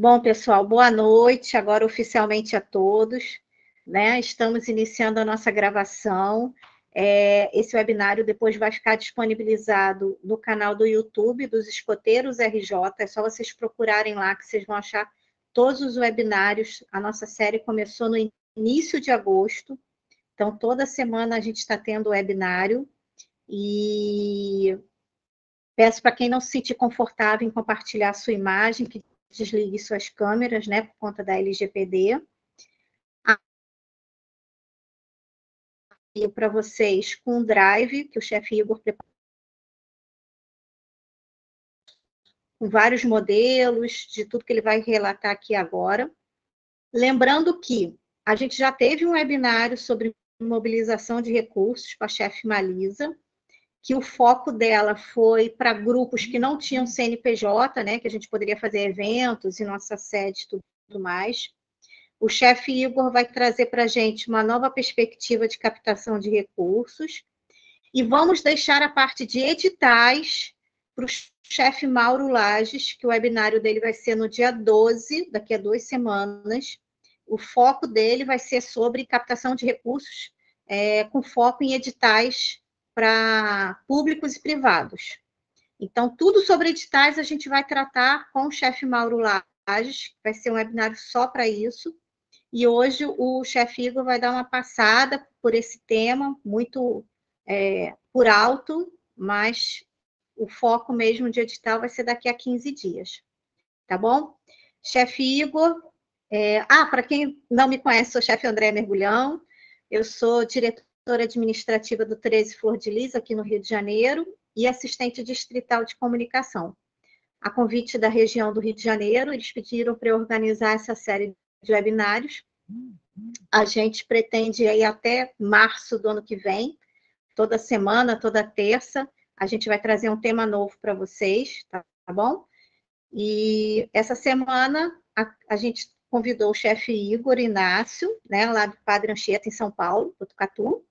Bom, pessoal, boa noite, agora oficialmente a todos, né? Estamos iniciando a nossa gravação. Esse webinário depois vai ficar disponibilizado no canal do YouTube dos Escoteiros RJ, é só vocês procurarem lá que vocês vão achar todos os webinários. A nossa série começou no início de agosto, então toda semana a gente está tendo webinário, e peço para quem não se sentir confortável em compartilhar a sua imagem, que desligue suas câmeras, né, por conta da LGPD. Para vocês com um drive que o chefe Igor preparou, com vários modelos, de tudo que ele vai relatar aqui agora. Lembrando que a gente já teve um webinário sobre mobilização de recursos com a chefe Malisa, que o foco dela foi para grupos que não tinham CNPJ, né, que a gente poderia fazer eventos em nossa sede e tudo mais. O chefe Igor vai trazer para a gente uma nova perspectiva de captação de recursos. E vamos deixar a parte de editais para o chefe Mauro Lages, que o webinário dele vai ser no dia 12, daqui a 2 semanas. O foco dele vai ser sobre captação de recursos, com foco em editais para públicos e privados. Então, tudo sobre editais a gente vai tratar com o chefe Mauro Lages, vai ser um webinário só para isso. E hoje o chefe Igor vai dar uma passada por esse tema, muito por alto, mas o foco mesmo de edital vai ser daqui a 15 dias. Tá bom? Chefe Igor. Para quem não me conhece, sou chefe André Mergulhão, eu sou diretora administrativa do 13 Flor de Lis, aqui no Rio de Janeiro, e assistente distrital de comunicação. A convite da região do Rio de Janeiro, eles pediram para eu organizar essa série de webinários. A gente pretende ir até março do ano que vem, toda semana, toda terça, a gente vai trazer um tema novo para vocês, tá bom? E essa semana a gente convidou o chefe Igor Inácio, né, lá do Padre Anchieta, em São Paulo, Botucatu.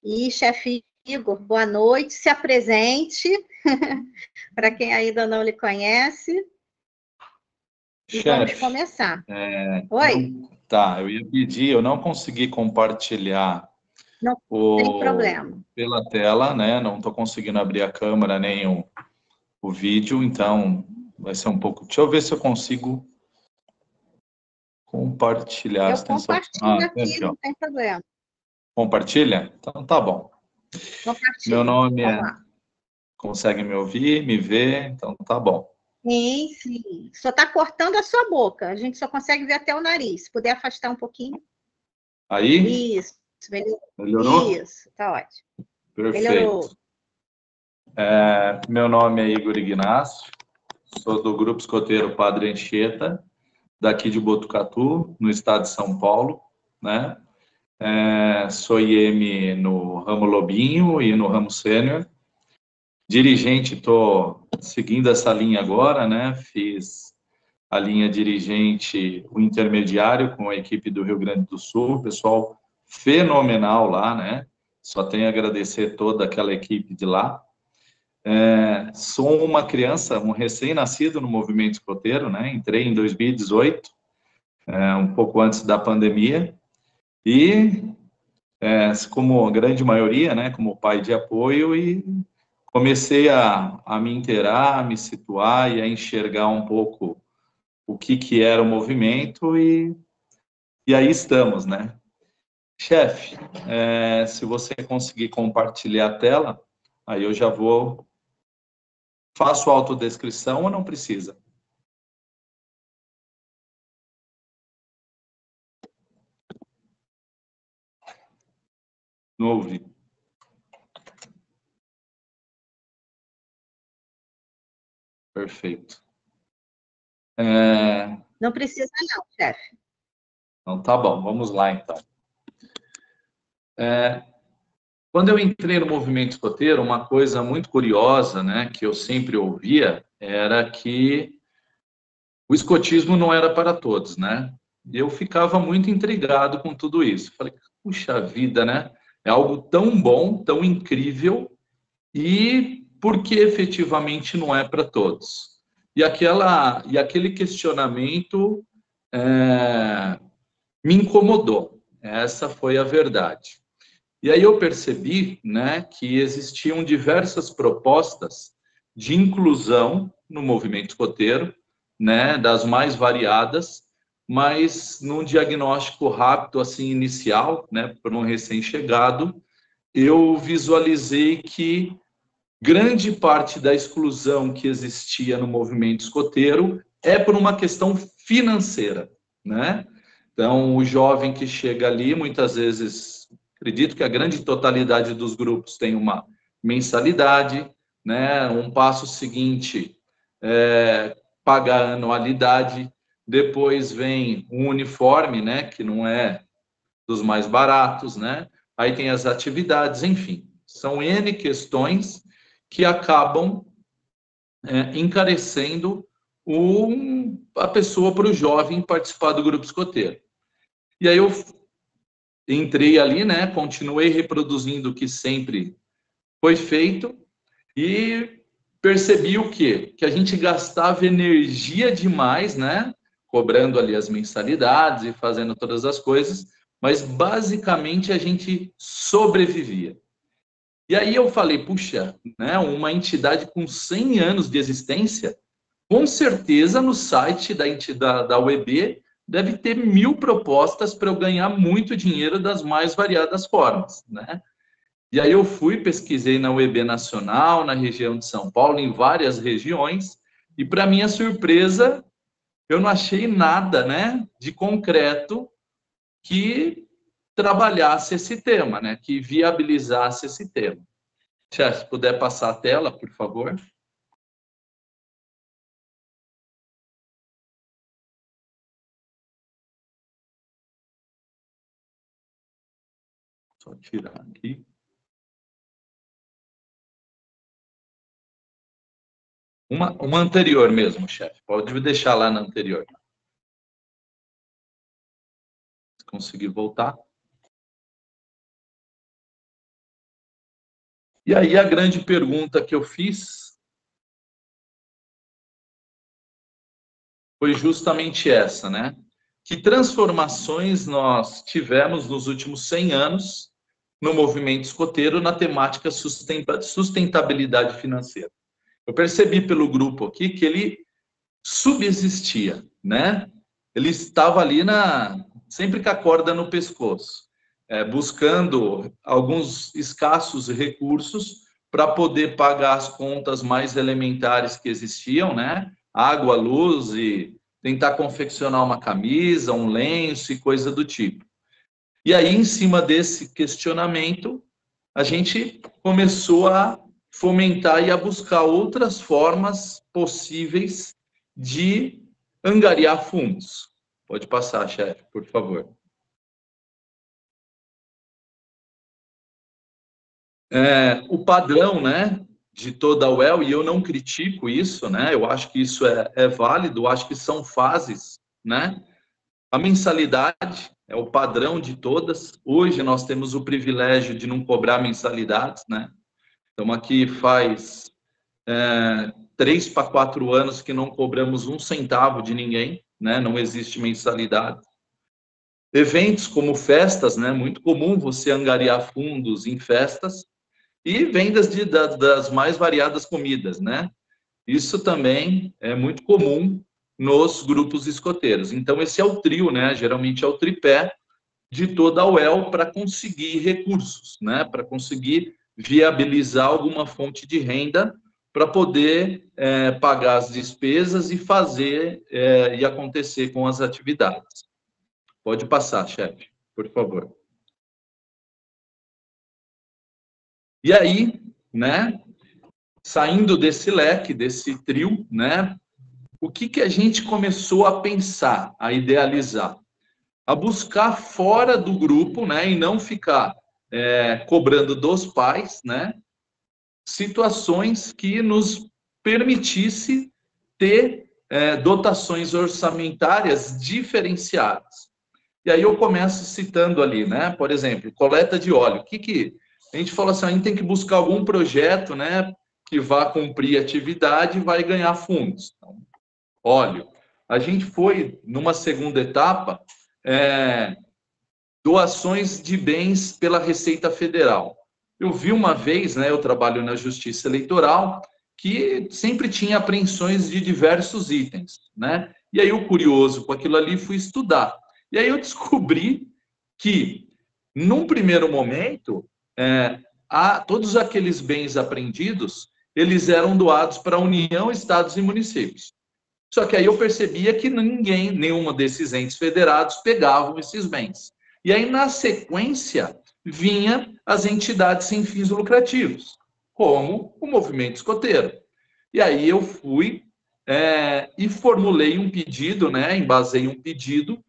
E, chefe Igor, boa noite, se apresente, para quem ainda não lhe conhece. E vamos começar. Oi? Eu ia pedir, eu não consegui compartilhar não tem problema. Pela tela, né? Não estou conseguindo abrir a câmera nem o vídeo, então vai ser um pouco... Deixa eu ver se eu consigo compartilhar. Eu compartilho aqui, não tem problema. Compartilha? Então tá bom. Compartilha. Meu nome é... Consegue me ouvir, me ver? Então tá bom. Sim, sim. Só está cortando a sua boca. A gente só consegue ver até o nariz. Se puder afastar um pouquinho. Aí? Isso. Melhorou? Isso, tá ótimo. Perfeito. Melhorou. Meu nome é Igor Ignácio, sou do Grupo Escoteiro Padre Anchieta, daqui de Botucatu, no estado de São Paulo, né? Sou IM no ramo Lobinho e no ramo Sênior. Dirigente, estou seguindo essa linha agora, né? Fiz a linha dirigente, o intermediário com a equipe do Rio Grande do Sul, pessoal fenomenal lá, né? Só tenho a agradecer toda aquela equipe de lá. Sou uma criança, um recém-nascido no movimento escoteiro, né? Entrei em 2018, um pouco antes da pandemia, e como a grande maioria, né? Como pai de apoio, e comecei a me inteirar, a me situar e a enxergar um pouco o que era o movimento, e aí estamos, né? Chefe, se você conseguir compartilhar a tela, aí eu já vou... Faço autodescrição ou não precisa? Não ouvi. Perfeito. Não precisa não, chefe. Então, tá bom, vamos lá, então. Quando eu entrei no movimento escoteiro, uma coisa muito curiosa, né, que eu sempre ouvia, era que o escotismo não era para todos, né? E eu ficava muito intrigado com tudo isso. Falei, puxa vida, né? É algo tão bom, tão incrível, e por que efetivamente não é para todos? e aquele questionamento me incomodou. Essa foi a verdade. E aí eu percebi, né, que existiam diversas propostas de inclusão no movimento escoteiro, né, das mais variadas, mas num diagnóstico rápido, assim, inicial, né, para um recém-chegado, eu visualizei que grande parte da exclusão que existia no movimento escoteiro é por uma questão financeira, né? Então, o jovem que chega ali, muitas vezes, acredito que a grande totalidade dos grupos tem uma mensalidade, né? Um passo seguinte é pagar a anualidade, depois vem um uniforme, né? Que não é dos mais baratos, né? Aí tem as atividades, enfim, são N questões que acabam encarecendo a pessoa para o jovem participar do grupo escoteiro. E aí eu entrei ali, né? Continuei reproduzindo o que sempre foi feito e percebi o quê? Que a gente gastava energia demais, né? Cobrando ali as mensalidades e fazendo todas as coisas, mas basicamente a gente sobrevivia. E aí eu falei, puxa, né, uma entidade com 100 anos de existência, com certeza no site da UEB deve ter 1000 propostas para eu ganhar muito dinheiro das mais variadas formas, né? E aí eu fui, pesquisei na UEB Nacional, na região de São Paulo, em várias regiões, e para minha surpresa, eu não achei nada, né, de concreto que trabalhasse esse tema, né, que viabilizasse esse tema. Se puder passar a tela, por favor. Só tirar aqui. Uma anterior mesmo, chefe. Pode deixar lá na anterior. Se conseguir voltar. E aí a grande pergunta que eu fiz foi justamente essa, né? Que transformações nós tivemos nos últimos 100 anos no movimento escoteiro na temática sustentabilidade financeira? Eu percebi pelo grupo aqui que ele subsistia, né? Ele estava ali sempre com a corda no pescoço, buscando alguns escassos recursos para poder pagar as contas mais elementares que existiam, né? Água, luz e tentar confeccionar uma camisa, um lenço e coisa do tipo. E aí, em cima desse questionamento, a gente começou a fomentar e a buscar outras formas possíveis de angariar fundos. Pode passar, chefe, por favor. O padrão, né, de toda a UEL, e eu não critico isso, né, eu acho que isso é válido, acho que são fases, né, a mensalidade é o padrão de todas. Hoje nós temos o privilégio de não cobrar mensalidades, né, então aqui faz 3 para 4 anos que não cobramos um centavo de ninguém, né, não existe mensalidade. Eventos como festas, né, muito comum você angariar fundos em festas, e vendas das mais variadas comidas, né? Isso também é muito comum nos grupos escoteiros. Então, esse é o trio, né? Geralmente é o tripé de toda a UEL para conseguir recursos, né? Para conseguir viabilizar alguma fonte de renda para poder pagar as despesas e fazer e acontecer com as atividades. Pode passar, chefe, por favor. E aí, né? Saindo desse leque, desse trio, né? O que a gente começou a pensar, a idealizar? A buscar fora do grupo, né? E não ficar cobrando dos pais, né? Situações que nos permitisse ter dotações orçamentárias diferenciadas. E aí eu começo citando ali, né? Por exemplo, coleta de óleo. A gente falou assim, a gente tem que buscar algum projeto, né? que vá cumprir atividade vai ganhar fundos. Então, óleo. A gente foi, numa segunda etapa, doações de bens pela Receita Federal. Eu vi uma vez, né, eu trabalho na Justiça Eleitoral, que sempre tinha apreensões de diversos itens, né? E aí, o curioso com aquilo ali, fui estudar. E aí eu descobri que, num primeiro momento, todos aqueles bens apreendidos, eles eram doados para a União, estados e municípios. Só que aí eu percebia que nenhuma desses entes federados pegavam esses bens. E aí, na sequência, vinha as entidades sem fins lucrativos, como o movimento escoteiro. E aí eu fui e formulei um pedido, né, embasei um pedido,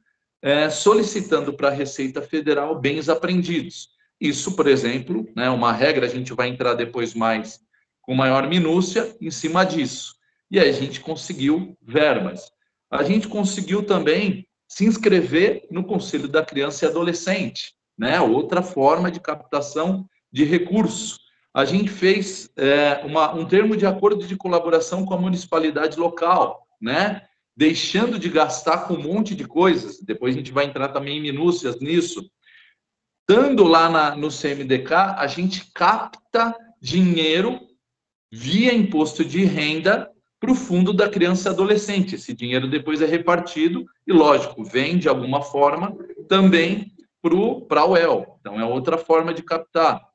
solicitando para a Receita Federal bens apreendidos. Isso, por exemplo, né, uma regra, a gente vai entrar depois mais com maior minúcia em cima disso. E aí a gente conseguiu verbas. A gente conseguiu também se inscrever no Conselho da Criança e Adolescente, né? Outra forma de captação de recursos. A gente fez um termo de acordo de colaboração com a municipalidade local, né? Deixando de gastar com um monte de coisas. Depois a gente vai entrar também em minúcias nisso. Estando lá no CMDK, a gente capta dinheiro via imposto de renda para o Fundo da Criança e Adolescente. Esse dinheiro depois é repartido e, lógico, vem de alguma forma também para a UEL. Então, é outra forma de captar.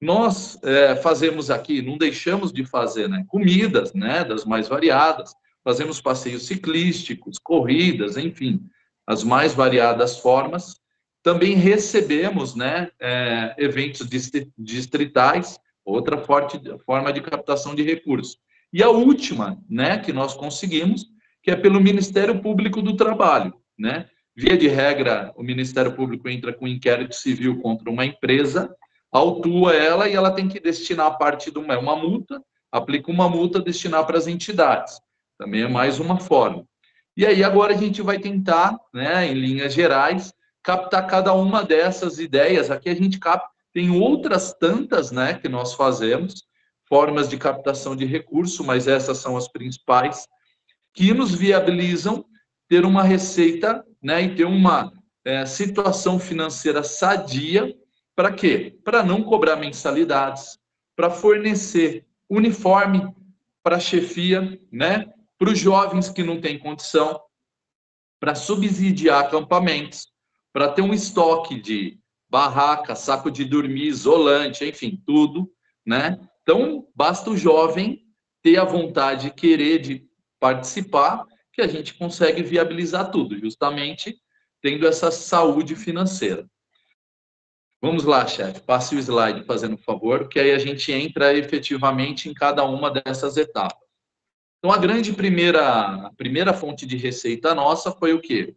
Nós fazemos aqui, não deixamos de fazer, né, comidas, né, das mais variadas, fazemos passeios ciclísticos, corridas, enfim, as mais variadas formas. Também recebemos, né, eventos distritais, outra forma de captação de recursos. E a última, né, que nós conseguimos, que é pelo Ministério Público do Trabalho, né? Via de regra, o Ministério Público entra com inquérito civil contra uma empresa, autua ela e ela tem que destinar parte de uma multa, aplica uma multa, destinar para as entidades. Também é mais uma forma. E aí agora a gente vai tentar, né, em linhas gerais, captar cada uma dessas ideias. Aqui a gente capta, tem outras tantas, né, que nós fazemos, formas de captação de recurso, mas essas são as principais, que nos viabilizam ter uma receita, né, e ter uma situação financeira sadia. Para quê? Para não cobrar mensalidades, para fornecer uniforme para a chefia, né, para os jovens que não têm condição, para subsidiar acampamentos, para ter um estoque de barraca, saco de dormir, isolante, enfim, tudo, né? Então, basta o jovem ter a vontade de querer de participar, que a gente consegue viabilizar tudo, justamente tendo essa saúde financeira. Vamos lá, chefe, passe o slide, fazendo favor, que aí a gente entra efetivamente em cada uma dessas etapas. Então, a primeira fonte de receita nossa foi o quê?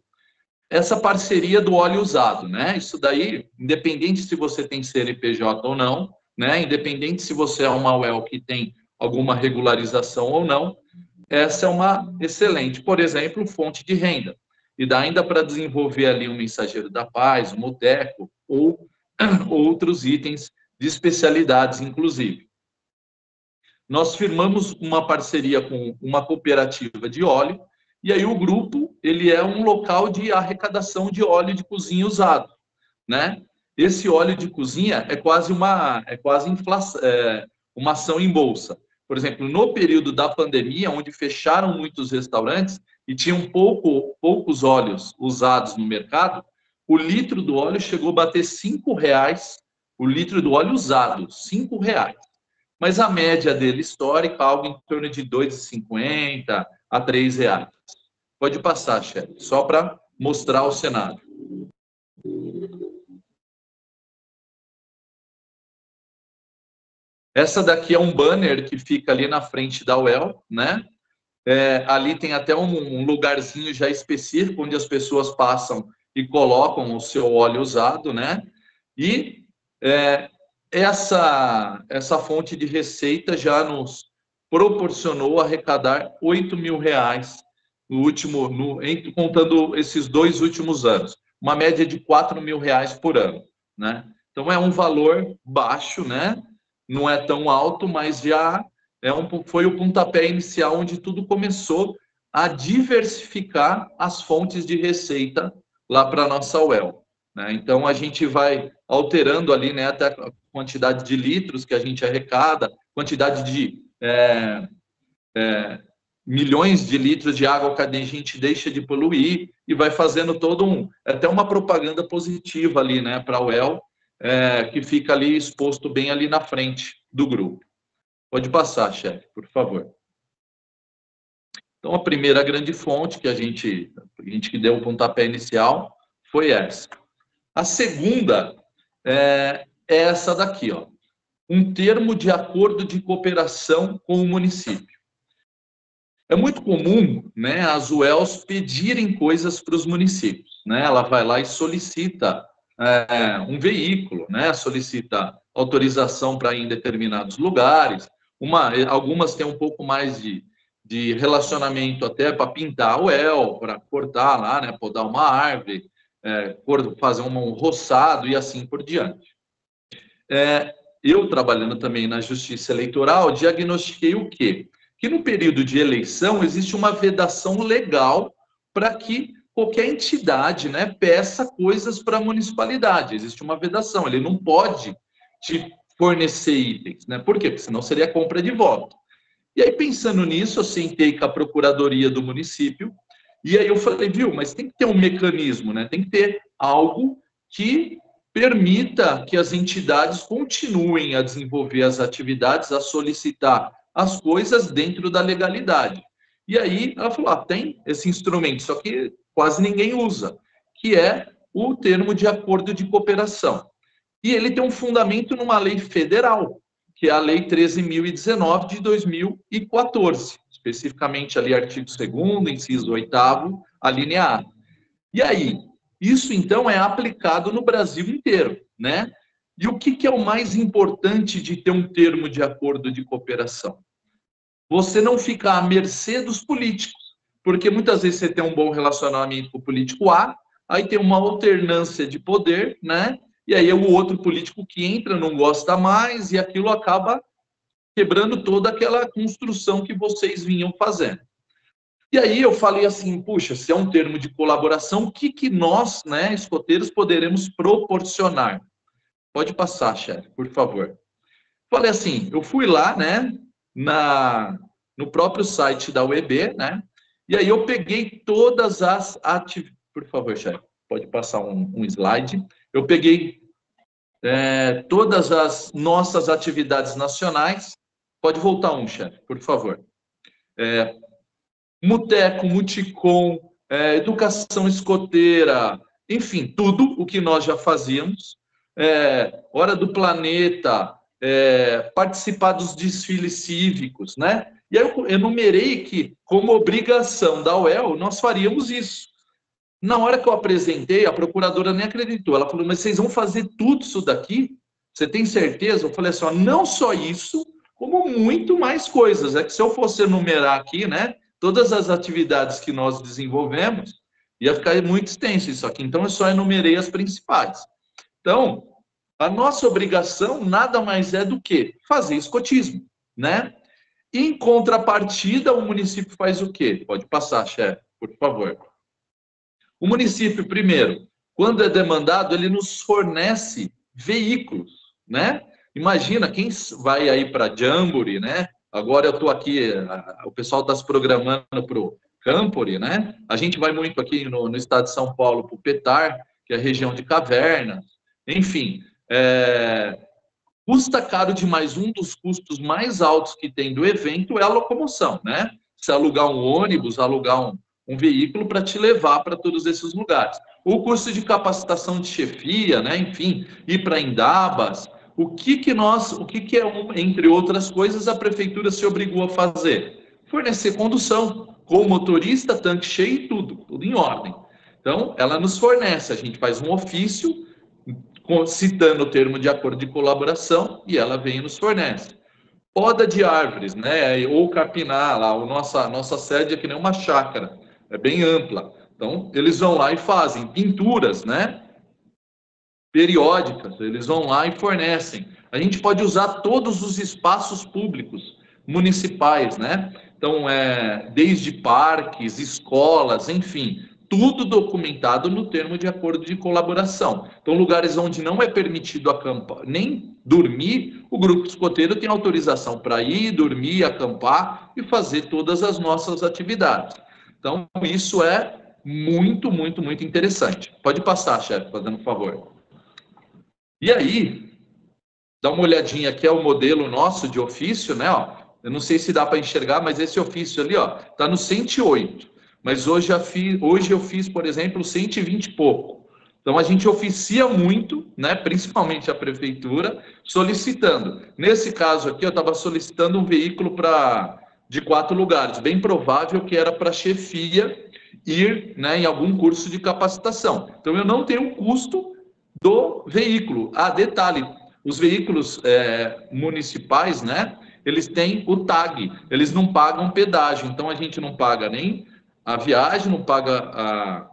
Essa parceria do óleo usado, né? Isso daí, independente se você tem CNPJ ou não, né? Independente se você é uma UEL que tem alguma regularização ou não, essa é uma excelente, por exemplo, fonte de renda. E dá ainda para desenvolver ali um mensageiro da paz, um boteco ou outros itens de especialidades, inclusive. Nós firmamos uma parceria com uma cooperativa de óleo, e aí o grupo, ele é um local de arrecadação de óleo de cozinha usado, né? Esse óleo de cozinha é quase uma uma ação em bolsa. Por exemplo, no período da pandemia, onde fecharam muitos restaurantes e tinham poucos óleos usados no mercado, o litro do óleo chegou a bater R$5, o litro do óleo usado, R$5. Mas a média dele histórica, algo em torno de R$2,50 a R$3. Pode passar, chefe, só para mostrar o cenário. Essa daqui é um banner que fica ali na frente da UEL, né? Ali tem até um lugarzinho já específico, onde as pessoas passam e colocam o seu óleo usado, né? E essa fonte de receita já nos proporcionou arrecadar R$8 mil contando esses 2 últimos anos, uma média de R$4 mil por ano, né? Então é um valor baixo, né? Não é tão alto, mas já foi o pontapé inicial onde tudo começou a diversificar as fontes de receita lá para a nossa UEL, né? Então, a gente vai alterando ali, né, até a quantidade de litros que a gente arrecada, quantidade de milhões de litros de água que a gente deixa de poluir, e vai fazendo até uma propaganda positiva ali, né, para a UEL, que fica ali exposto bem ali na frente do grupo. Pode passar, chefe, por favor. Então, a primeira grande fonte que a gente que deu o pontapé inicial foi essa. A segunda é essa daqui, ó, um termo de acordo de cooperação com o município. É muito comum, né, as UELs pedirem coisas para os municípios, né? Ela vai lá e solicita um veículo, né? Solicita autorização para ir em determinados lugares. Algumas têm um pouco mais de relacionamento até para pintar a UEL, para cortar lá, né? Podar uma árvore, fazer um roçado e assim por diante. Eu, trabalhando também na Justiça Eleitoral, diagnostiquei o quê? Que no período de eleição existe uma vedação legal para que qualquer entidade, né, peça coisas para a municipalidade. Existe uma vedação, ele não pode te fornecer itens, né? Por quê? Porque senão seria compra de voto. E aí, pensando nisso, eu sentei com a Procuradoria do município, e aí eu falei, viu, mas tem que ter um mecanismo, né? Tem que ter algo que permita que as entidades continuem a desenvolver as atividades, a solicitar as coisas dentro da legalidade. E aí ela falou, tem esse instrumento, só que quase ninguém usa, que é o termo de acordo de cooperação. E ele tem um fundamento numa lei federal, que é a Lei 13.019 de 2014, especificamente ali artigo 2º, inciso 8º, a linha A. E aí, isso então é aplicado no Brasil inteiro, né? E o que é o mais importante de ter um termo de acordo de cooperação? Você não ficar à mercê dos políticos, porque muitas vezes você tem um bom relacionamento com o político A, aí tem uma alternância de poder, né? E aí o outro político que entra não gosta mais e aquilo acaba quebrando toda aquela construção que vocês vinham fazendo. E aí eu falei assim, puxa, se é um termo de colaboração, o que nós, né, escoteiros, poderemos proporcionar? Pode passar, chefe, por favor. Falei assim, eu fui lá, né, no próprio site da UEB, né, e aí eu peguei todas as atividades... Por favor, chefe, pode passar um slide. Eu peguei todas as nossas atividades nacionais. Pode voltar chefe, por favor. Muteco, Muticom, educação escoteira, enfim, tudo o que nós já fazíamos. Hora do Planeta, participar dos desfiles cívicos, né? E aí eu enumerei que, como obrigação da UEL, nós faríamos isso. Na hora que eu apresentei, a procuradora nem acreditou. Ela falou, mas vocês vão fazer tudo isso daqui? Você tem certeza? Eu falei assim, ó, não só isso, como muito mais coisas. É que se eu fosse enumerar aqui, né, todas as atividades que nós desenvolvemos, ia ficar muito extenso isso aqui. Então, eu só enumerei as principais. Então, a nossa obrigação nada mais é do que fazer escotismo, né? Em contrapartida, o município faz o quê? Pode passar, chefe, por favor. O município, primeiro, quando é demandado, ele nos fornece veículos, né? Imagina, quem vai aí para Jamboree, né? Agora eu estou aqui, o pessoal está se programando para o Campori, né? A gente vai muito aqui no estado de São Paulo para o Petar, que é a região de Cavernas. Enfim, custa caro demais. Um dos custos mais altos que tem do evento é a locomoção, né? Se alugar um ônibus, alugar um veículo para te levar para todos esses lugares. O curso de capacitação de chefia, né? Enfim, ir para Indabas. O que é, entre outras coisas, a prefeitura se obrigou a fazer? Fornecer condução, com motorista, tanque cheio e tudo em ordem. Então, ela nos fornece, a gente faz um ofício, citando o termo de acordo de colaboração, e ela vem e nos fornece. Poda de árvores, né? Ou capinar, lá, nossa sede é que nem uma chácara, é bem ampla. Então, eles vão lá e fazem pinturas, né? Periódicas, eles vão lá e fornecem. A gente pode usar todos os espaços públicos municipais, né? Então, desde parques, escolas, enfim, tudo documentado no termo de acordo de colaboração. Então, lugares onde não é permitido acampar, nem dormir, o grupo escoteiro tem autorização para ir, dormir, acampar e fazer todas as nossas atividades. Então, isso é muito, muito, muito interessante. Pode passar, chefe, fazendo um favor. E aí, dá uma olhadinha aqui, é o modelo nosso de ofício, né? Ó, eu não sei se dá para enxergar, mas esse ofício ali, ó, tá no 108. Mas hoje eu fiz, por exemplo, 120 e pouco. Então a gente oficia muito, né? Principalmente a prefeitura, solicitando. Nesse caso aqui, eu estava solicitando um veículo de 4 lugares. Bem provável que era para chefia ir, né, em algum curso de capacitação. Então eu não tenho custo do veículo. Ah, detalhe, os veículos municipais, né, eles têm o tag, eles não pagam pedágio, então a gente não paga nem a viagem, não paga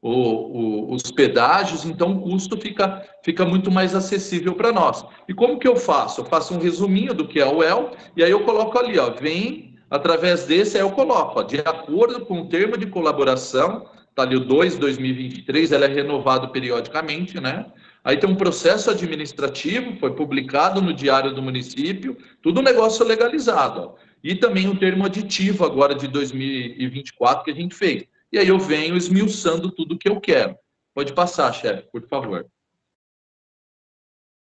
os pedágios, então o custo fica muito mais acessível para nós. E como que eu faço? Eu faço um resuminho do que é o EL, e aí eu coloco ali, ó, vem, através desse, aí eu coloco, ó, de acordo com o termo de colaboração, tá ali o 2/2023, ela é renovado periodicamente, né? Aí tem um processo administrativo, foi publicado no Diário do Município, tudo negócio legalizado, ó. E também o termo aditivo agora de 2024 que a gente fez. E aí eu venho esmiuçando tudo que eu quero. Pode passar, chefe, por favor.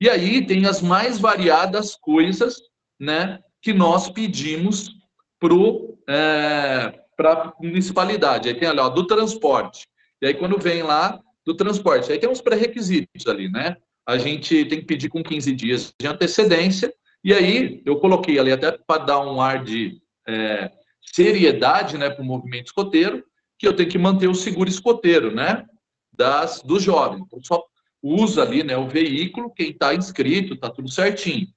E aí tem as mais variadas coisas, né, que nós pedimos para a municipalidade. Aí tem ali, ó, do transporte. E aí quando vem lá do transporte, aí tem uns pré-requisitos ali, né? A gente tem que pedir com 15 dias de antecedência. E aí eu coloquei ali até para dar um ar de seriedade, né, para o movimento escoteiro, que eu tenho que manter o seguro escoteiro, né, dos jovens. Então, só usa ali, né, o veículo, quem está inscrito, está tudo certinho.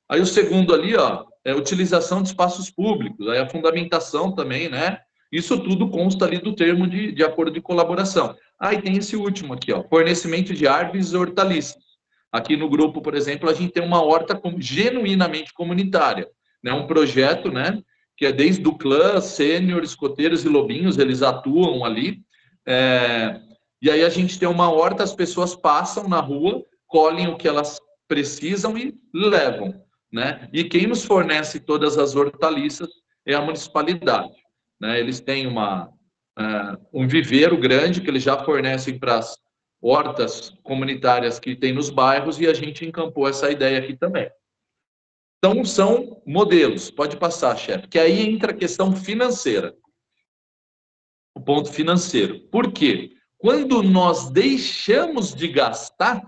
Aí o segundo ali, ó, é a utilização de espaços públicos, aí a fundamentação também, né, isso tudo consta ali do termo de acordo de colaboração. Aí tem esse último aqui, ó, fornecimento de árvores e hortaliças. Aqui no grupo, por exemplo, a gente tem uma horta genuinamente comunitária, né, um projeto, né, que é desde o clã, sênior, escoteiros e lobinhos, eles atuam ali. E aí a gente tem uma horta, as pessoas passam na rua, colhem o que elas precisam e levam, né? E quem nos fornece todas as hortaliças é a municipalidade, né? Eles têm um viveiro grande que eles já fornecem para as hortas comunitárias que tem nos bairros e a gente encampou essa ideia aqui também. Então, são modelos. Pode passar, chefe. Que aí entra a questão financeira. O ponto financeiro. Por quê? Quando nós deixamos de gastar,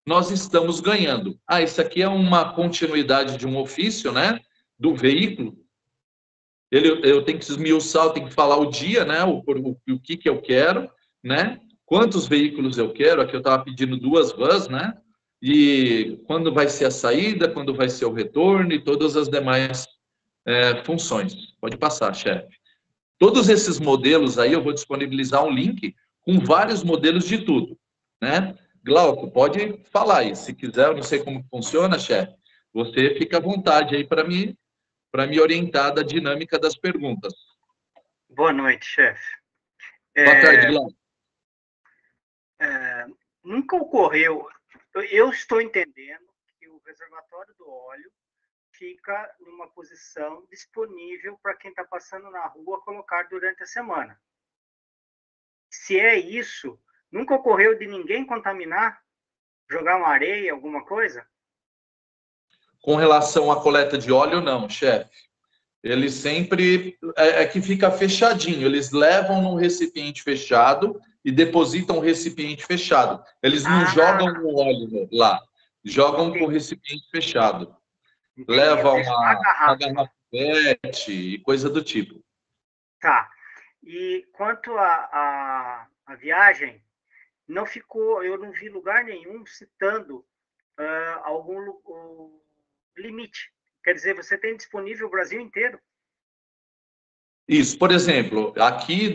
nós estamos ganhando. Ah, isso aqui é uma continuidade de um ofício, né? Do veículo. Eu tenho que esmiuçar, eu tenho que falar o dia, né? O que eu quero, né? Quantos veículos eu quero. Aqui eu estava pedindo 2 vans, né? E quando vai ser a saída, quando vai ser o retorno e todas as demais funções. Pode passar, chefe. Todos esses modelos aí, eu vou disponibilizar um link com vários modelos de tudo, né? Glauco, pode falar aí. Se quiser, eu não sei como funciona, chefe. Você fica à vontade aí para me orientar da dinâmica das perguntas. Boa noite, chefe. Boa tarde, Glauco. Nunca ocorreu. Eu estou entendendo que o reservatório do óleo fica numa posição disponível para quem está passando na rua colocar durante a semana. Se é isso, nunca ocorreu de ninguém contaminar? Jogar uma areia, alguma coisa? Com relação à coleta de óleo, não, chefe. Eles sempre... que fica fechadinho. Eles levam num recipiente fechado e depositam o recipiente fechado. Eles não jogam o óleo lá. Jogam com o recipiente fechado. Leva uma garrafa PET e coisa do tipo. Tá. E quanto à viagem, não ficou, eu não vi lugar nenhum citando algum limite. Quer dizer, você tem disponível o Brasil inteiro? Isso, por exemplo, aqui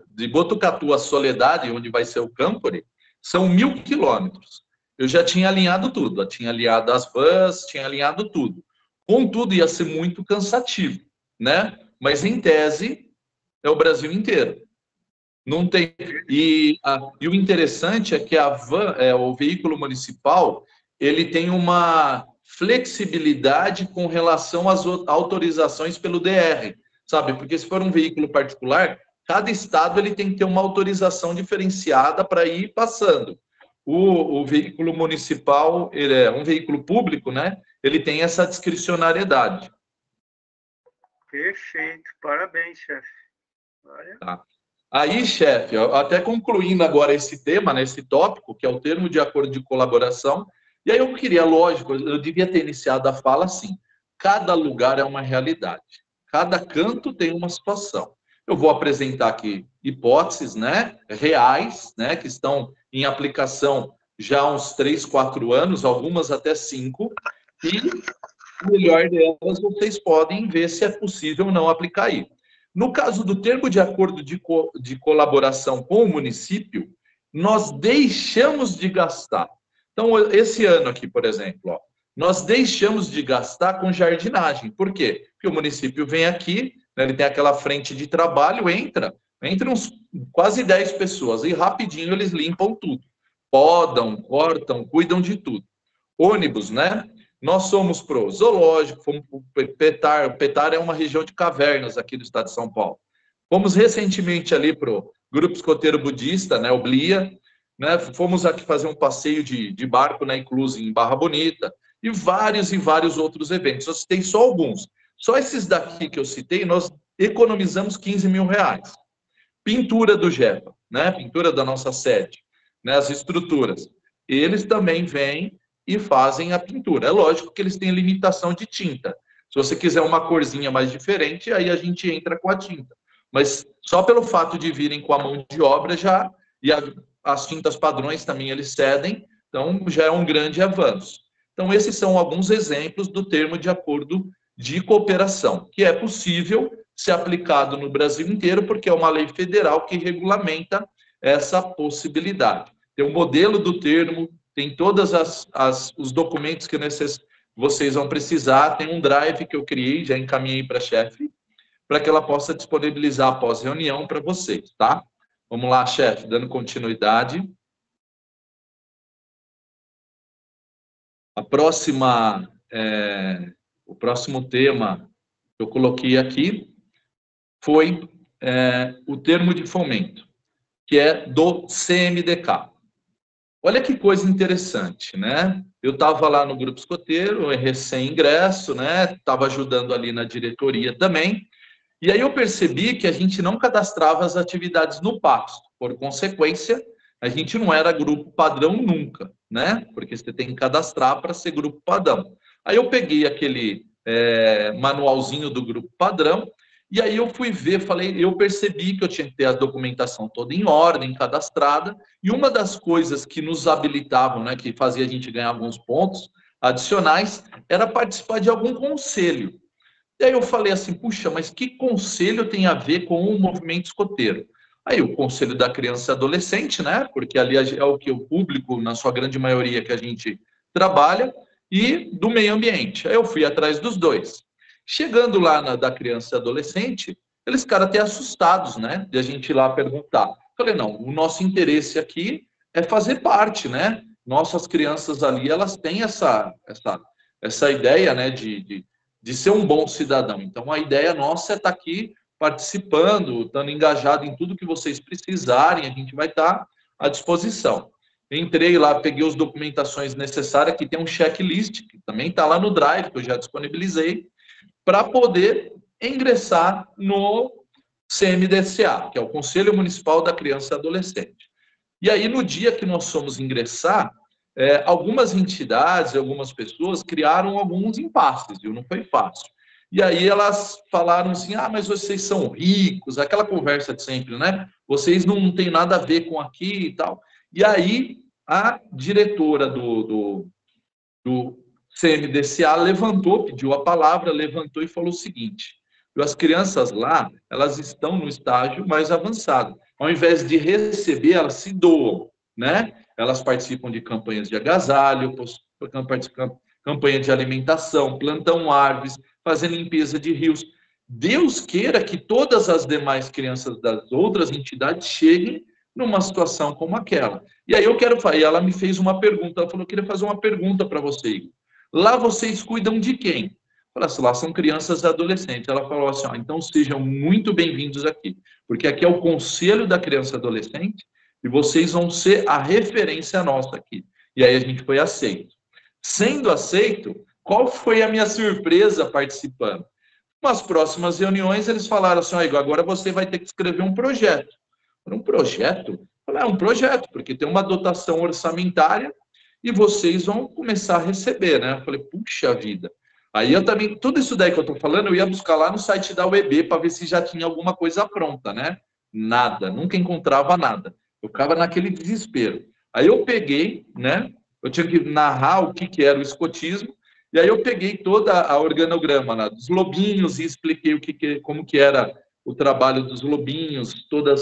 de Botucatu a Soledade, onde vai ser o Campore, são 1.000 quilômetros. Eu já tinha alinhado tudo, eu tinha alinhado as vans, tinha alinhado tudo. Contudo, ia ser muito cansativo, né? Mas, em tese, é o Brasil inteiro. Não tem. E o interessante é que a van, o veículo municipal, ele tem uma flexibilidade com relação às autorizações pelo DR, sabe? Porque se for um veículo particular, cada estado ele tem que ter uma autorização diferenciada para ir passando. O veículo municipal, ele é um veículo público, né? Ele tem essa discricionariedade. Perfeito. Parabéns, chefe. Olha. Tá. Aí, chefe, até concluindo agora esse tema, né, esse tópico, que é o termo de acordo de colaboração, e aí eu queria, lógico, eu devia ter iniciado a fala assim, cada lugar é uma realidade, cada canto tem uma situação. Eu vou apresentar aqui hipóteses, né, reais, né, que estão em aplicação já há uns 3, 4 anos, algumas até 5, e o melhor delas vocês podem ver se é possível ou não aplicar aí. No caso do termo de acordo de colaboração com o município, nós deixamos de gastar. Então, esse ano aqui, por exemplo, ó, nós deixamos de gastar com jardinagem. Por quê? Porque o município vem aqui, né, ele tem aquela frente de trabalho, entra uns quase 10 pessoas, e rapidinho eles limpam tudo. Podam, cortam, cuidam de tudo. Ônibus, né? Nós somos pro zoológico, fomos pro Petar. O Petar é uma região de cavernas aqui do estado de São Paulo. Fomos recentemente ali pro Grupo Escoteiro Budista, né, o BLIA, né? Fomos aqui fazer um passeio de barco na Inclusa, em Barra Bonita, e vários outros eventos. Eu citei só alguns. Só esses daqui que eu citei, nós economizamos 15 mil reais. Pintura do GEPA, né? Pintura da nossa sede, né? As estruturas. Eles também vêm e fazem a pintura. É lógico que eles têm limitação de tinta. Se você quiser uma corzinha mais diferente, aí a gente entra com a tinta. Mas só pelo fato de virem com a mão de obra já, e as tintas padrões também eles cedem, então já é um grande avanço. Então esses são alguns exemplos do termo de acordo de cooperação, que é possível ser aplicado no Brasil inteiro, porque é uma lei federal que regulamenta essa possibilidade. Tem o modelo do termo, tem todos os documentos que vocês vão precisar, tem um drive que eu criei, já encaminhei para a chefe, para que ela possa disponibilizar após reunião para vocês, tá? Vamos lá, chefe, dando continuidade. O próximo tema que eu coloquei aqui foi o termo de fomento, que é do CMDK. Olha que coisa interessante, né? Eu estava lá no Grupo Escoteiro, recém-ingresso, né? Estava ajudando ali na diretoria também. E aí eu percebi que a gente não cadastrava as atividades no Pasto. Por consequência, a gente não era grupo padrão nunca, né? Porque você tem que cadastrar para ser grupo padrão. Aí eu peguei aquele manualzinho do grupo padrão, e aí eu fui ver, eu percebi que eu tinha que ter a documentação toda em ordem, cadastrada, e uma das coisas que nos habilitavam, né, que fazia a gente ganhar alguns pontos adicionais, era participar de algum conselho. E aí eu falei assim, puxa, mas que conselho tem a ver com o movimento escoteiro? Aí o conselho da criança e adolescente, né, porque ali é o que o público, na sua grande maioria, que a gente trabalha, e do meio ambiente. Aí eu fui atrás dos dois. Chegando lá da criança e adolescente, eles ficaram até assustados, né? De a gente ir lá perguntar. Falei, não, o nosso interesse aqui é fazer parte, né? Nossas crianças ali, elas têm essa ideia, né? De ser um bom cidadão. Então, a ideia nossa é estar aqui participando, estando engajado em tudo que vocês precisarem, a gente vai estar à disposição. Entrei lá, peguei as documentações necessárias, que tem um checklist, que também está lá no Drive, que eu já disponibilizei, para poder ingressar no CMDCA, que é o Conselho Municipal da Criança e Adolescente. E aí, no dia que nós fomos ingressar, algumas entidades, algumas pessoas criaram alguns impasses, viu? Não foi fácil. E aí elas falaram assim, mas vocês são ricos, aquela conversa de sempre, né? Vocês não têm nada a ver com aqui e tal. E aí a diretora do CMDCA levantou, pediu a palavra, levantou e falou o seguinte, as crianças lá, elas estão no estágio mais avançado. Ao invés de receber, elas se doam, né? Elas participam de campanhas de agasalho, campanha de alimentação, plantão árvores, fazer limpeza de rios. Deus queira que todas as demais crianças das outras entidades cheguem numa situação como aquela. E aí eu quero falar, e ela me fez uma pergunta, ela falou, eu queria fazer uma pergunta para vocês. Lá vocês cuidam de quem? Eu falei assim, lá são crianças e adolescentes. Ela falou assim, então sejam muito bem-vindos aqui, porque aqui é o Conselho da Criança e Adolescente, e vocês vão ser a referência nossa aqui. E aí a gente foi aceito. Sendo aceito, qual foi a minha surpresa participando? Nas próximas reuniões, eles falaram assim, Igor, agora você vai ter que escrever um projeto. Um projeto? Eu falei, um projeto, porque tem uma dotação orçamentária e vocês vão começar a receber, né? Eu falei, puxa vida. Aí eu também, tudo isso daí que eu estou falando, eu ia buscar lá no site da UEB para ver se já tinha alguma coisa pronta, né? Nada, nunca encontrava nada. Eu ficava naquele desespero. Aí eu peguei, né? Eu tinha que narrar o que era o escotismo, e aí eu peguei toda a organograma lá, dos lobinhos e expliquei como que era o trabalho dos lobinhos, toda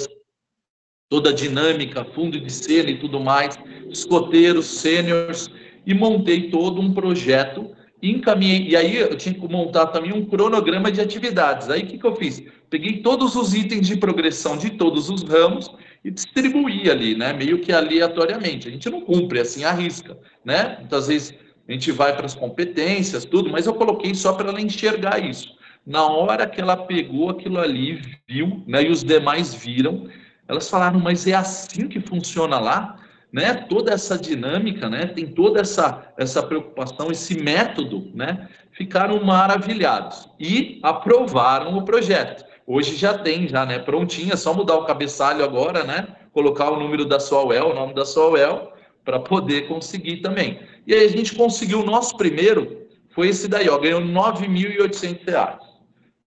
a dinâmica, fundo de cena e tudo mais, escoteiros, sêniors, e montei todo um projeto, encaminhei, e aí eu tinha que montar também um cronograma de atividades. Aí o que eu fiz? Peguei todos os itens de progressão de todos os ramos e distribuí ali, né, meio que aleatoriamente. A gente não cumpre assim à risca, né? Muitas vezes a gente vai para as competências, tudo, mas eu coloquei só para ela enxergar isso. Na hora que ela pegou aquilo ali, viu, né, e os demais viram, elas falaram, mas é assim que funciona lá, né? Toda essa dinâmica, né? Tem toda essa preocupação, esse método, né? Ficaram maravilhados e aprovaram o projeto. Hoje já tem, né? Prontinho, é só mudar o cabeçalho agora, né? Colocar o número da sua UEL, o nome da sua UEL, para poder conseguir também. E aí a gente conseguiu o nosso primeiro, foi esse daí, ó, ganhou R$ 9.800.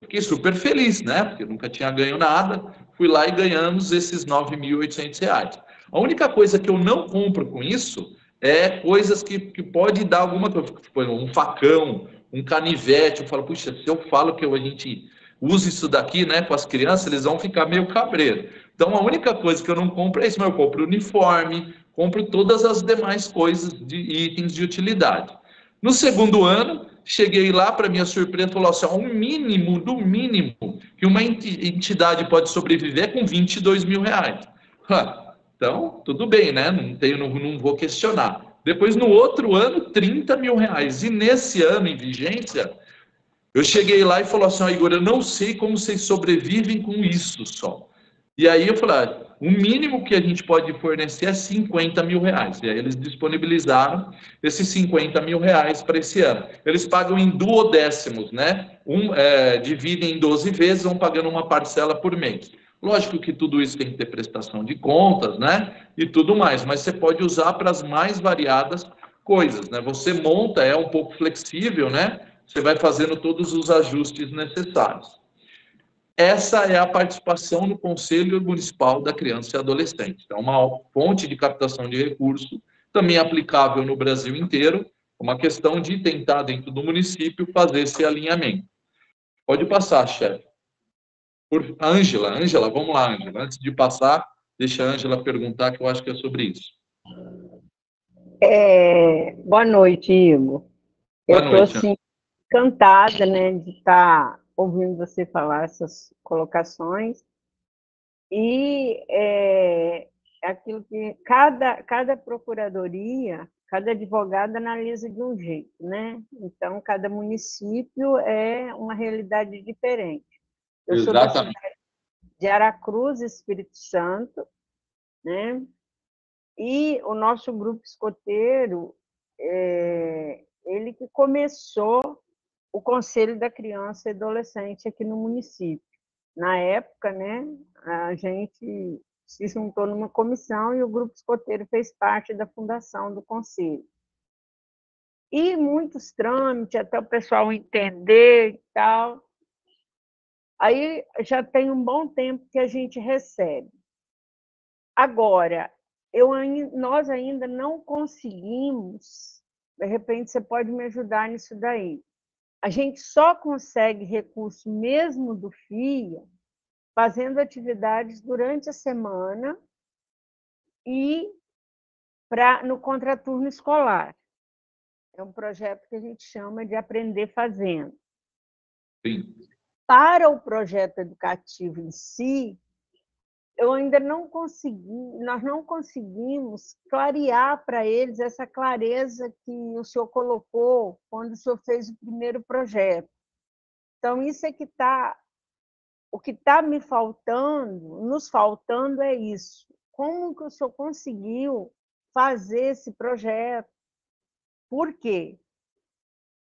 Fiquei super feliz, né? Porque eu nunca tinha ganho nada. Fui lá e ganhamos esses R$ 9.800. A única coisa que eu não compro com isso é coisas que pode dar alguma coisa. Tipo, um facão, um canivete. Eu falo, puxa, se eu falo que a gente usa isso daqui, né, com as crianças, eles vão ficar meio cabreiro. Então, a única coisa que eu não compro é isso, mas eu compro uniforme, compro todas as demais coisas de itens de utilidade. No segundo ano, cheguei lá, para minha surpresa, falou assim, o mínimo do mínimo que uma entidade pode sobreviver é com R$ 22.000. Então, tudo bem, né? Não vou questionar. Depois, no outro ano, R$ 30.000. E nesse ano em vigência, eu cheguei lá e falou assim, Igor, eu não sei como vocês sobrevivem com isso só. E aí eu falei, o mínimo que a gente pode fornecer é R$ 50.000. E aí eles disponibilizaram esses R$ 50.000 para esse ano. Eles pagam em duodécimos, né? Dividem em 12 vezes, vão pagando uma parcela por mês. Lógico que tudo isso tem que ter prestação de contas, né? E tudo mais, mas você pode usar para as mais variadas coisas, né? Você monta, é um pouco flexível, né? Você vai fazendo todos os ajustes necessários. Essa é a participação no Conselho Municipal da Criança e Adolescente. É uma fonte de captação de recurso, também aplicável no Brasil inteiro, uma questão de tentar, dentro do município, fazer esse alinhamento. Pode passar, chefe. Ângela, vamos lá, Ângela. Antes de passar, deixa a Ângela perguntar, que eu acho que é sobre isso. Boa noite, Igor. Boa Eu estou, noite, assim, encantada, né, de estar ouvindo você falar essas colocações. E aquilo que cada procuradoria, cada advogado analisa de um jeito, né? Então, cada município é uma realidade diferente. Eu sou da cidade de Aracruz, Espírito Santo, né? E o nosso grupo escoteiro, ele que começou o Conselho da Criança e Adolescente aqui no município. Na época, né, a gente se juntou numa comissão e o grupo escoteiro fez parte da fundação do conselho. E muitos trâmites, até o pessoal entender e tal. Aí já tem um bom tempo que a gente recebe. Agora, nós ainda não conseguimos, de repente você pode me ajudar nisso daí. A gente só consegue recurso mesmo do FIA fazendo atividades durante a semana e no contraturno escolar. É um projeto que a gente chama de Aprender Fazendo. Sim. Para o projeto educativo em si, nós não conseguimos clarear para eles essa clareza que o senhor colocou quando o senhor fez o primeiro projeto. Então, isso é que o que está me faltando, nos faltando é isso. Como que o senhor conseguiu fazer esse projeto? Por quê?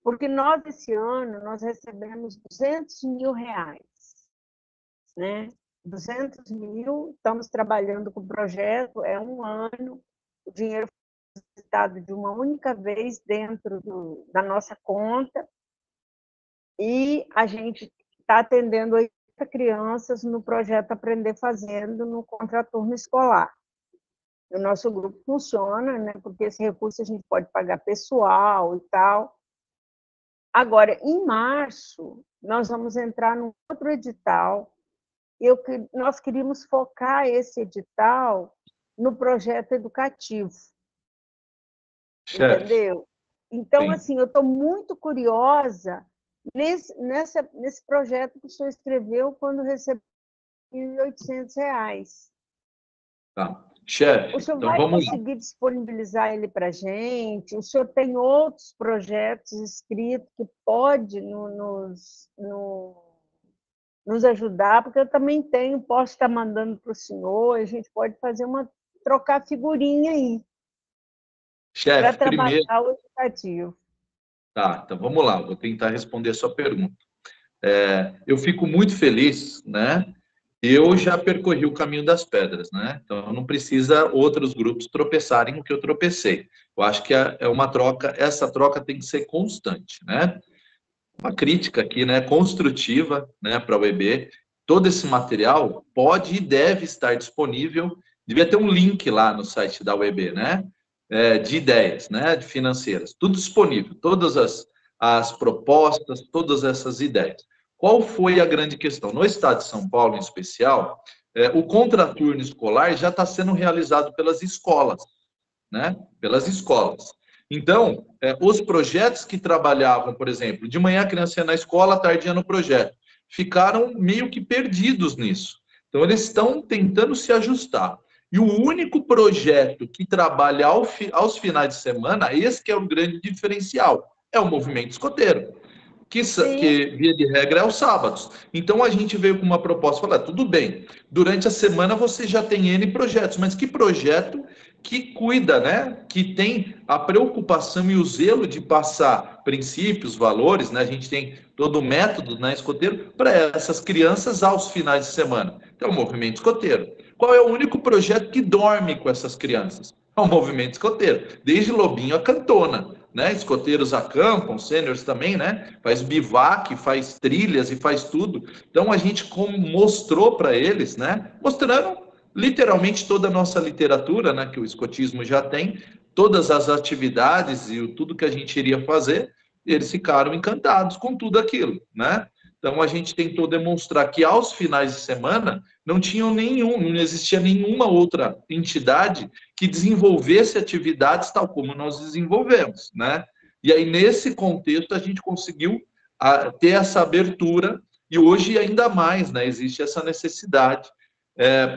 Porque nós, esse ano, nós recebemos R$200 mil, né? 200 mil, estamos trabalhando com o projeto, é um ano, o dinheiro foi depositado de uma única vez dentro da nossa conta, e a gente está atendendo 80 crianças no projeto Aprender Fazendo, no contraturno escolar. O nosso grupo funciona, né, porque esse recurso a gente pode pagar pessoal e tal. Agora, em março, nós vamos entrar num outro edital. Nós queríamos focar esse edital no projeto educativo. Chefe. Entendeu? Então, Sim. assim, eu estou muito curiosa nesse projeto que o senhor escreveu quando recebeu R$1.800. Tá. Chefe, O senhor então vai vamos lá. conseguir disponibilizar ele para a gente? O senhor tem outros projetos escritos que pode nos ajudar? Porque eu também posso estar mandando para o senhor, a gente pode trocar figurinha aí, para Chefe, primeiro... trabalhar o educativo. Tá, então vamos lá, vou tentar responder a sua pergunta. Eu fico muito feliz, né? Eu já percorri o caminho das pedras, né? Então não precisa outros grupos tropeçarem no que eu tropecei. Eu acho que é uma troca, essa troca tem que ser constante, né? Uma crítica aqui, né, construtiva, né, para a UEB. Todo esse material pode e deve estar disponível. Devia ter um link lá no site da UEB, né? De ideias, né, de financeiras. Tudo disponível, todas as propostas, todas essas ideias. Qual foi a grande questão? No estado de São Paulo, em especial, o contraturno escolar já está sendo realizado pelas escolas, né? Pelas escolas. Então, os projetos que trabalhavam, por exemplo, de manhã a criança ia na escola, à tarde ia no projeto, ficaram meio que perdidos nisso. Então, eles estão tentando se ajustar. E o único projeto que trabalha aos finais de semana, esse que é o grande diferencial, é o movimento escoteiro, que via de regra é aos sábados. Então, a gente veio com uma proposta, falar, tudo bem, durante a semana você já tem N projetos, mas que projeto que cuida, né? Que tem a preocupação e o zelo de passar princípios, valores, né? A gente tem todo o método, né, escoteiro para essas crianças aos finais de semana. Então, o movimento escoteiro. Qual é o único projeto que dorme com essas crianças? É o movimento escoteiro. Desde Lobinho a Cantona, né? Escoteiros acampam, sêniores também, né? Faz bivac, faz trilhas e faz tudo. Então, a gente mostrou para eles, né? Mostrando literalmente toda a nossa literatura, né, que o escotismo já tem, todas as atividades e tudo que a gente iria fazer, eles ficaram encantados com tudo aquilo, né? Então a gente tentou demonstrar que aos finais de semana não existia nenhuma outra entidade que desenvolvesse atividades tal como nós desenvolvemos, né? E aí nesse contexto a gente conseguiu ter essa abertura e hoje ainda mais, né? Existe essa necessidade.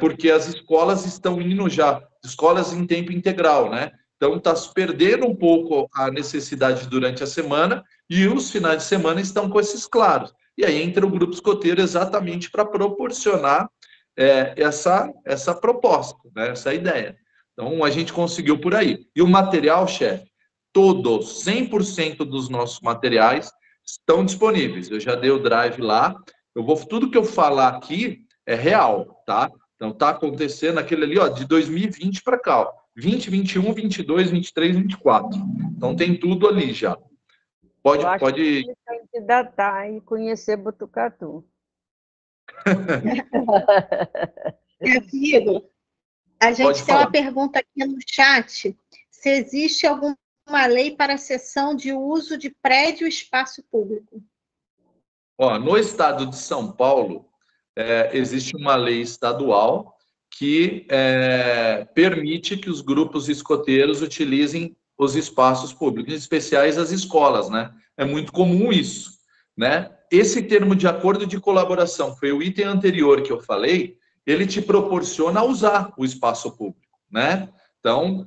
Porque as escolas estão indo já, escolas em tempo integral, né? Então, está se perdendo um pouco a necessidade durante a semana e os finais de semana estão com esses claros. E aí entra o grupo escoteiro exatamente para proporcionar essa proposta, né? Essa ideia. Então, a gente conseguiu por aí. E o material, chefe, 100% dos nossos materiais estão disponíveis. Eu já dei o drive lá. Tudo que eu falar aqui é real, tá? Então, está acontecendo aquele ali, ó, de 2020 para cá, ó, 20, 21, 22, 23, 24. Então, tem tudo ali já. Pode... Que tem que datar e conhecer Botucatu. Amigo, a gente tem uma pergunta aqui no chat. Se existe alguma lei para a cessão de uso de prédio e espaço público? No estado de São Paulo, existe uma lei estadual que permite que os grupos escoteiros utilizem os espaços públicos, em especiais as escolas, né? É muito comum isso, né? Esse termo de acordo de colaboração, foi o item anterior que eu falei, ele te proporciona usar o espaço público, né? Então,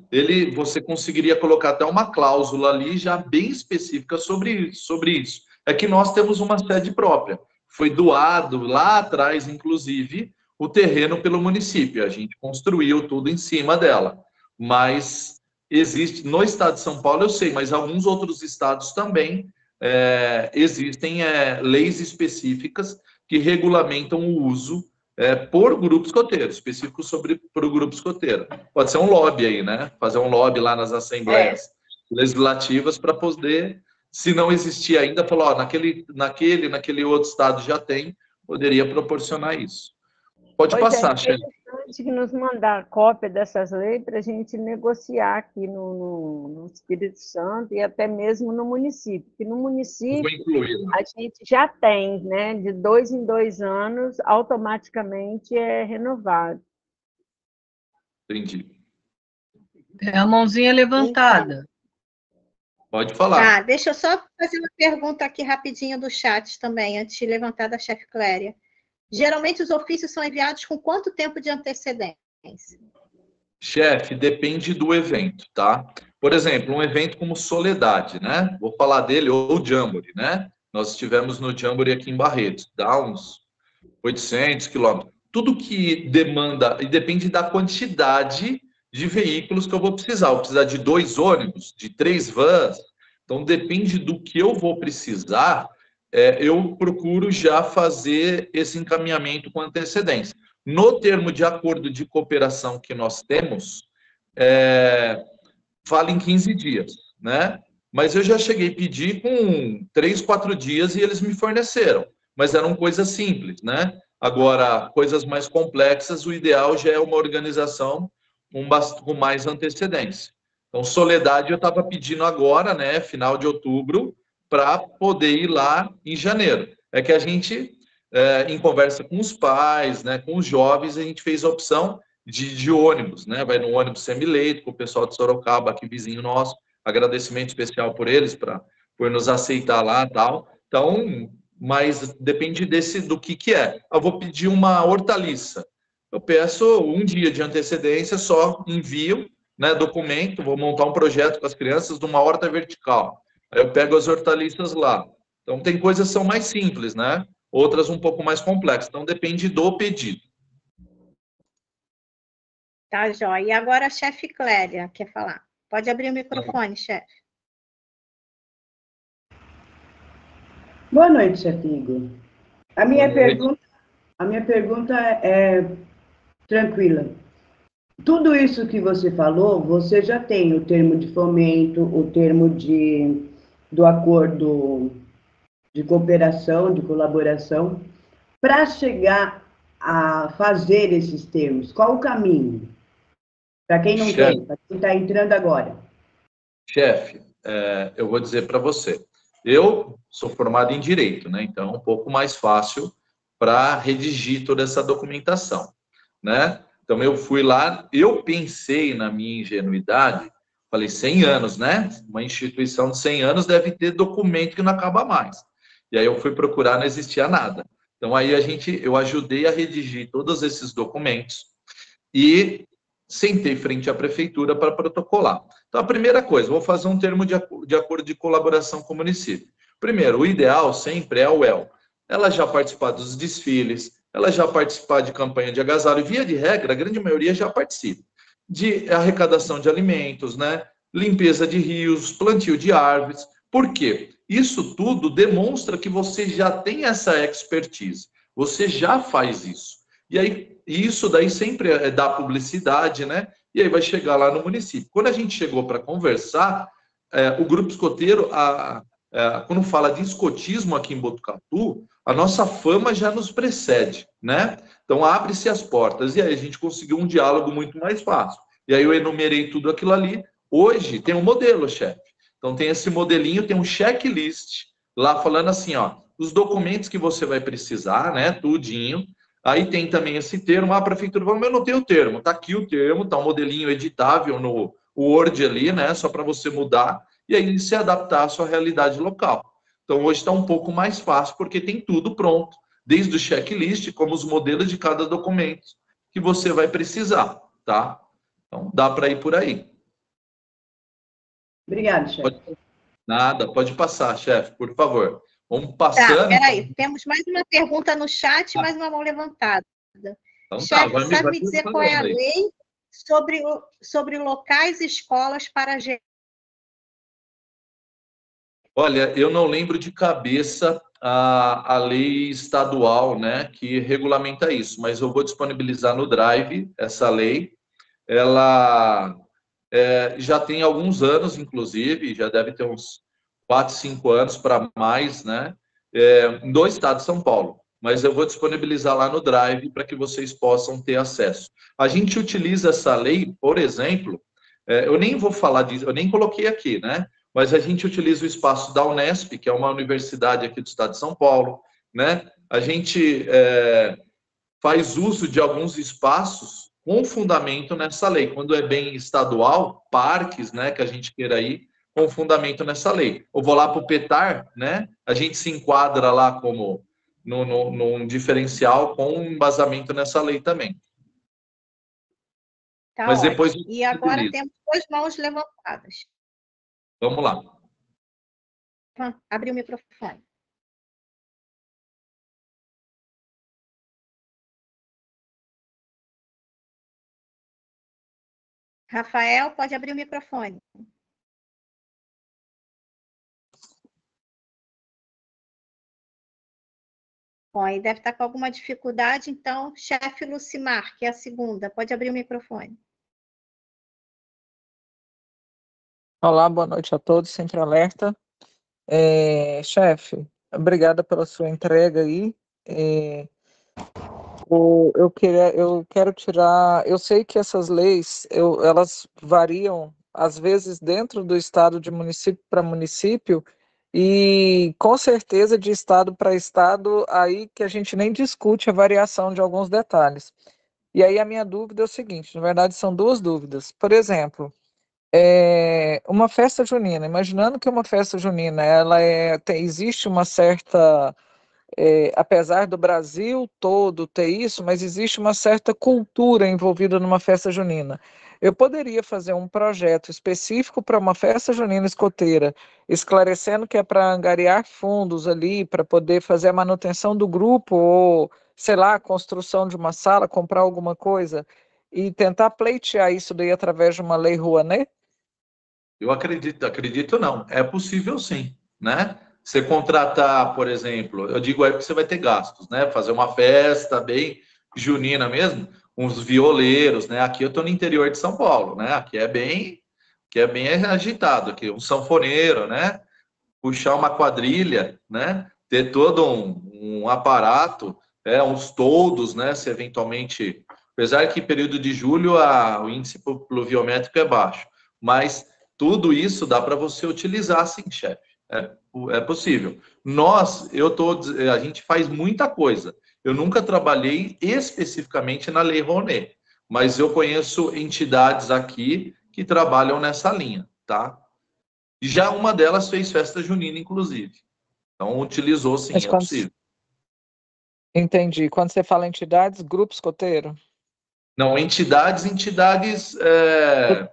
você conseguiria colocar até uma cláusula ali já bem específica sobre isso. É que nós temos uma sede própria. Foi doado lá atrás, inclusive, o terreno pelo município. A gente construiu tudo em cima dela. Mas existe, no estado de São Paulo eu sei, mas alguns outros estados também existem leis específicas que regulamentam o uso por grupo escoteiro, específico para o grupo escoteiro. Pode ser um lobby aí, né? Fazer um lobby lá nas assembleias legislativas para poder, se não existir ainda, falar, ó, naquele outro estado já tem, poderia proporcionar isso. Pode passar, chefe. É interessante que nos mandar cópia dessas leis para a gente negociar aqui no Espírito Santo e até mesmo no município. Porque no município a gente já tem, né? De 2 em 2 anos, automaticamente é renovado. Entendi. É a mãozinha levantada. Pode falar. Deixa eu só fazer uma pergunta aqui rapidinho do chat também, antes de levantar da chefe Cléria. Geralmente os ofícios são enviados com quanto tempo de antecedência? Chefe, depende do evento, tá? Por exemplo, um evento como Soledade, né? Vou falar dele, ou Jamboree, né? Nós estivemos no Jamboree aqui em Barretos, dá uns 800 quilômetros. Tudo que demanda, e depende da quantidade de veículos que eu vou precisar. Eu vou precisar de 2 ônibus, de 3 vans. Então, depende do que eu vou precisar, eu procuro já fazer esse encaminhamento com antecedência. No termo de acordo de cooperação que nós temos, fala em 15 dias, né? Mas eu já cheguei a pedir com 3, 4 dias e eles me forneceram. Mas eram coisas simples, né? Agora, coisas mais complexas, o ideal já é uma organização com mais antecedência. Então, Soledade eu estava pedindo agora, né? Final de outubro, para poder ir lá em janeiro. É que a gente, em conversa com os pais, né, com os jovens, a gente fez a opção de ônibus, né? Vai no ônibus semileito, com o pessoal de Sorocaba, aqui vizinho nosso. Agradecimento especial por eles, por nos aceitar lá e tal. Então, mas depende do que é. Eu vou pedir uma hortaliça. Eu peço um dia de antecedência, só envio, né, documento, vou montar um projeto com as crianças de uma horta vertical. Aí eu pego as hortaliças lá. Então, tem coisas que são mais simples, né? Outras um pouco mais complexas. Então, depende do pedido. Tá, joia. E agora a chefe Clélia quer falar. Pode abrir o microfone, chefe. Boa noite, chefe Igor. A minha pergunta é tranquila. Tudo isso que você falou, você já tem o termo de fomento, o termo do acordo de cooperação, de colaboração. Para chegar a fazer esses termos, qual o caminho? Para quem não tem, para quem está entrando agora. Chefe, eu vou dizer para você. Eu sou formado em Direito, né? Então é um pouco mais fácil para redigir toda essa documentação, né? Então eu fui lá, eu pensei na minha ingenuidade, falei 100 anos, né? Uma instituição de 100 anos deve ter documento que não acaba mais. E aí eu fui procurar, não existia nada. Então aí eu ajudei a redigir todos esses documentos e sentei frente à prefeitura para protocolar. Então, a primeira coisa, vou fazer um termo de acordo de colaboração com o município. Primeiro, o ideal sempre é a UEL. Ela já participar dos desfiles, ela já participar de campanha de agasalho, via de regra, a grande maioria já participa. De arrecadação de alimentos, né? Limpeza de rios, plantio de árvores. Por quê? Isso tudo demonstra que você já tem essa expertise. Você já faz isso. E aí, isso daí sempre é da publicidade, né? E aí vai chegar lá no município. Quando a gente chegou para conversar, o grupo escoteiro, quando fala de escotismo aqui em Botucatu, a nossa fama já nos precede, né? Então, abre-se as portas. E aí a gente conseguiu um diálogo muito mais fácil. E aí eu enumerei tudo aquilo ali. Hoje tem um modelo, chefe. Então, tem esse modelinho, tem um checklist lá falando assim, ó, os documentos que você vai precisar, né? Tudinho. Aí tem também esse termo, a prefeitura falou, mas eu não tenho o termo. Está aqui o termo, está um modelinho editável no Word ali, né? Só para você mudar e aí se adaptar à sua realidade local. Então, hoje está um pouco mais fácil, porque tem tudo pronto, desde o checklist, como os modelos de cada documento que você vai precisar, tá? Então, dá para ir por aí. Obrigada, chefe. Nada, pode passar, chefe, por favor. Vamos passando. Tá, peraí, temos mais uma pergunta no chat e mais uma mão levantada. Então, Chefe, tá, sabe me dizer qual é a lei sobre locais e escolas para Olha, eu não lembro de cabeça a lei estadual, né, que regulamenta isso, mas eu vou disponibilizar no Drive essa lei. Ela já tem alguns anos, inclusive, já deve ter uns 4, 5 anos para mais, né, do estado de São Paulo. Mas eu vou disponibilizar lá no Drive para que vocês possam ter acesso. A gente utiliza essa lei, por exemplo, eu nem vou falar disso, eu nem coloquei aqui, né? Mas a gente utiliza o espaço da Unesp, que é uma universidade aqui do estado de São Paulo, né? A gente faz uso de alguns espaços com fundamento nessa lei. Quando é bem estadual, parques, né, que a gente queira ir, com fundamento nessa lei. Eu vou lá para o PETAR, né? A gente se enquadra lá como num diferencial com embasamento nessa lei também. Tá, mas depois e agora temos 2 mãos levantadas. Vamos lá. Abre o microfone. Rafael, pode abrir o microfone. Bom, aí deve estar com alguma dificuldade, então, chefe Lucimar, que é a segunda, pode abrir o microfone. Olá, boa noite a todos, sempre alerta. Chefe, obrigada pela sua entrega aí. Eu quero tirar. Eu sei que essas leis elas variam, às vezes, dentro do estado, de município para município, e com certeza de estado para estado, aí que a gente nem discute a variação de alguns detalhes. E aí a minha dúvida é o seguinte: na verdade, são 2 dúvidas. Por exemplo, uma festa junina, imaginando que uma festa junina existe uma certa. Apesar do Brasil todo ter isso, mas existe uma certa cultura envolvida numa festa junina. Eu poderia fazer um projeto específico para uma festa junina escoteira, esclarecendo que é para angariar fundos ali, para poder fazer a manutenção do grupo, ou, sei lá, a construção de uma sala, comprar alguma coisa, e tentar pleitear isso daí através de uma lei Rouanet? Eu acredito não. É possível sim, né? Você contratar, por exemplo, eu digo aí que você vai ter gastos, né? Fazer uma festa bem junina mesmo, uns violeiros, né? Aqui eu estou no interior de São Paulo, né? Aqui é bem agitado, aqui um sanfoneiro, né? Puxar uma quadrilha, né? Ter todo um aparato, uns toldos, né? Se eventualmente, apesar que período de julho o índice pluviométrico é baixo, mas tudo isso dá para você utilizar, sim, chefe. É possível. A gente faz muita coisa. Eu nunca trabalhei especificamente na Lei Rouanet, mas eu conheço entidades aqui que trabalham nessa linha, tá? E já uma delas fez festa junina, inclusive. Então, utilizou, sim, é possível. Entendi. Quando você fala entidades, grupo escoteiro? Não, entidades...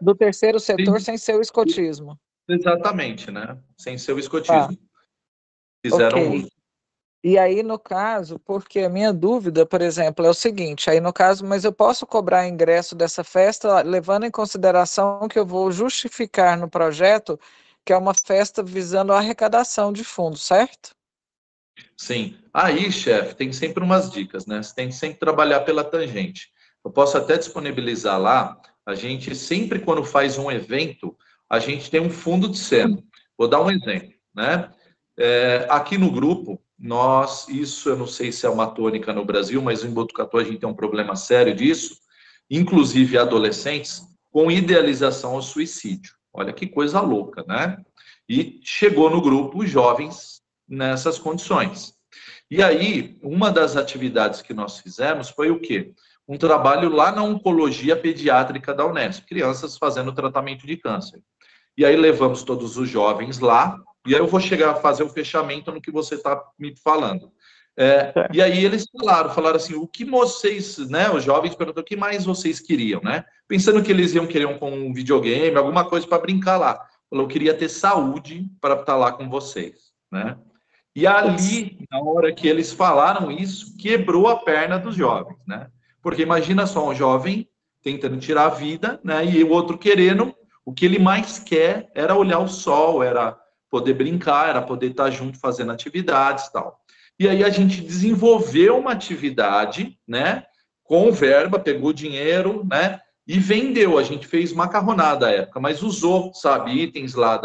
Do terceiro setor, sem ser o escotismo. Exatamente, né? Sem ser o escotismo. Fizeram uso. E aí, no caso, porque a minha dúvida, por exemplo, é o seguinte, aí no caso, mas eu posso cobrar ingresso dessa festa, levando em consideração que eu vou justificar no projeto que é uma festa visando a arrecadação de fundos, certo? Sim. Aí, chefe, tem sempre umas dicas, né? Você tem que sempre trabalhar pela tangente. Eu posso até disponibilizar lá, a gente sempre quando faz um evento, a gente tem um fundo de cena. Vou dar um exemplo, né? Aqui no grupo, isso eu não sei se é uma tônica no Brasil, mas em Botucatu a gente tem um problema sério disso, inclusive adolescentes, com idealização ao suicídio. Olha que coisa louca, né? E chegou no grupo jovens nessas condições. E aí, uma das atividades que nós fizemos foi o quê? um trabalho lá na oncologia pediátrica da Unesp, crianças fazendo tratamento de câncer. E aí levamos todos os jovens lá, e aí eu vou chegar a fazer o fechamento no que você está me falando. E aí eles falaram assim, o que vocês, né, os jovens perguntaram, o que mais vocês queriam, né? Pensando que eles iam querer um videogame, alguma coisa para brincar lá. Falou, eu queria ter saúde para estar lá com vocês, né? E ali, na hora que eles falaram isso, quebrou a perna dos jovens, né? Porque imagina só, um jovem tentando tirar a vida, né? E o outro querendo, o que ele mais quer era olhar o sol, era poder brincar, era poder estar junto fazendo atividades e tal. E aí a gente desenvolveu uma atividade, né? Com verba, pegou dinheiro, né? E vendeu. A gente fez macarronada à época, mas usou, sabe, itens lá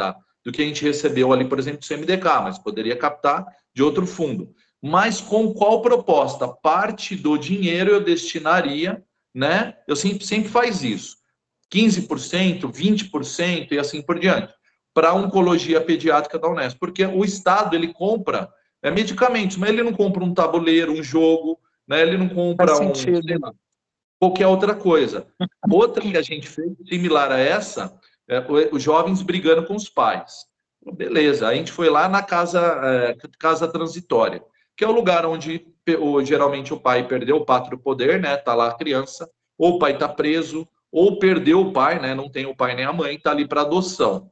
do que a gente recebeu ali, por exemplo, do CMDK, mas poderia captar de outro fundo. Mas com qual proposta? Parte do dinheiro eu destinaria, né? Eu sempre faz isso. 15%, 20% e assim por diante, para a oncologia pediátrica da Unesp, porque o Estado, ele compra medicamentos, mas ele não compra um tabuleiro, um jogo, né? Ele não compra sei lá, qualquer outra coisa. Outra que a gente fez, similar a essa, os jovens brigando com os pais. Beleza, a gente foi lá na casa transitória, que é o lugar onde geralmente o pai perdeu o pátrio poder, né? Tá lá a criança, ou o pai está preso, ou perdeu o pai, né? Não tem o pai nem a mãe, está ali para adoção.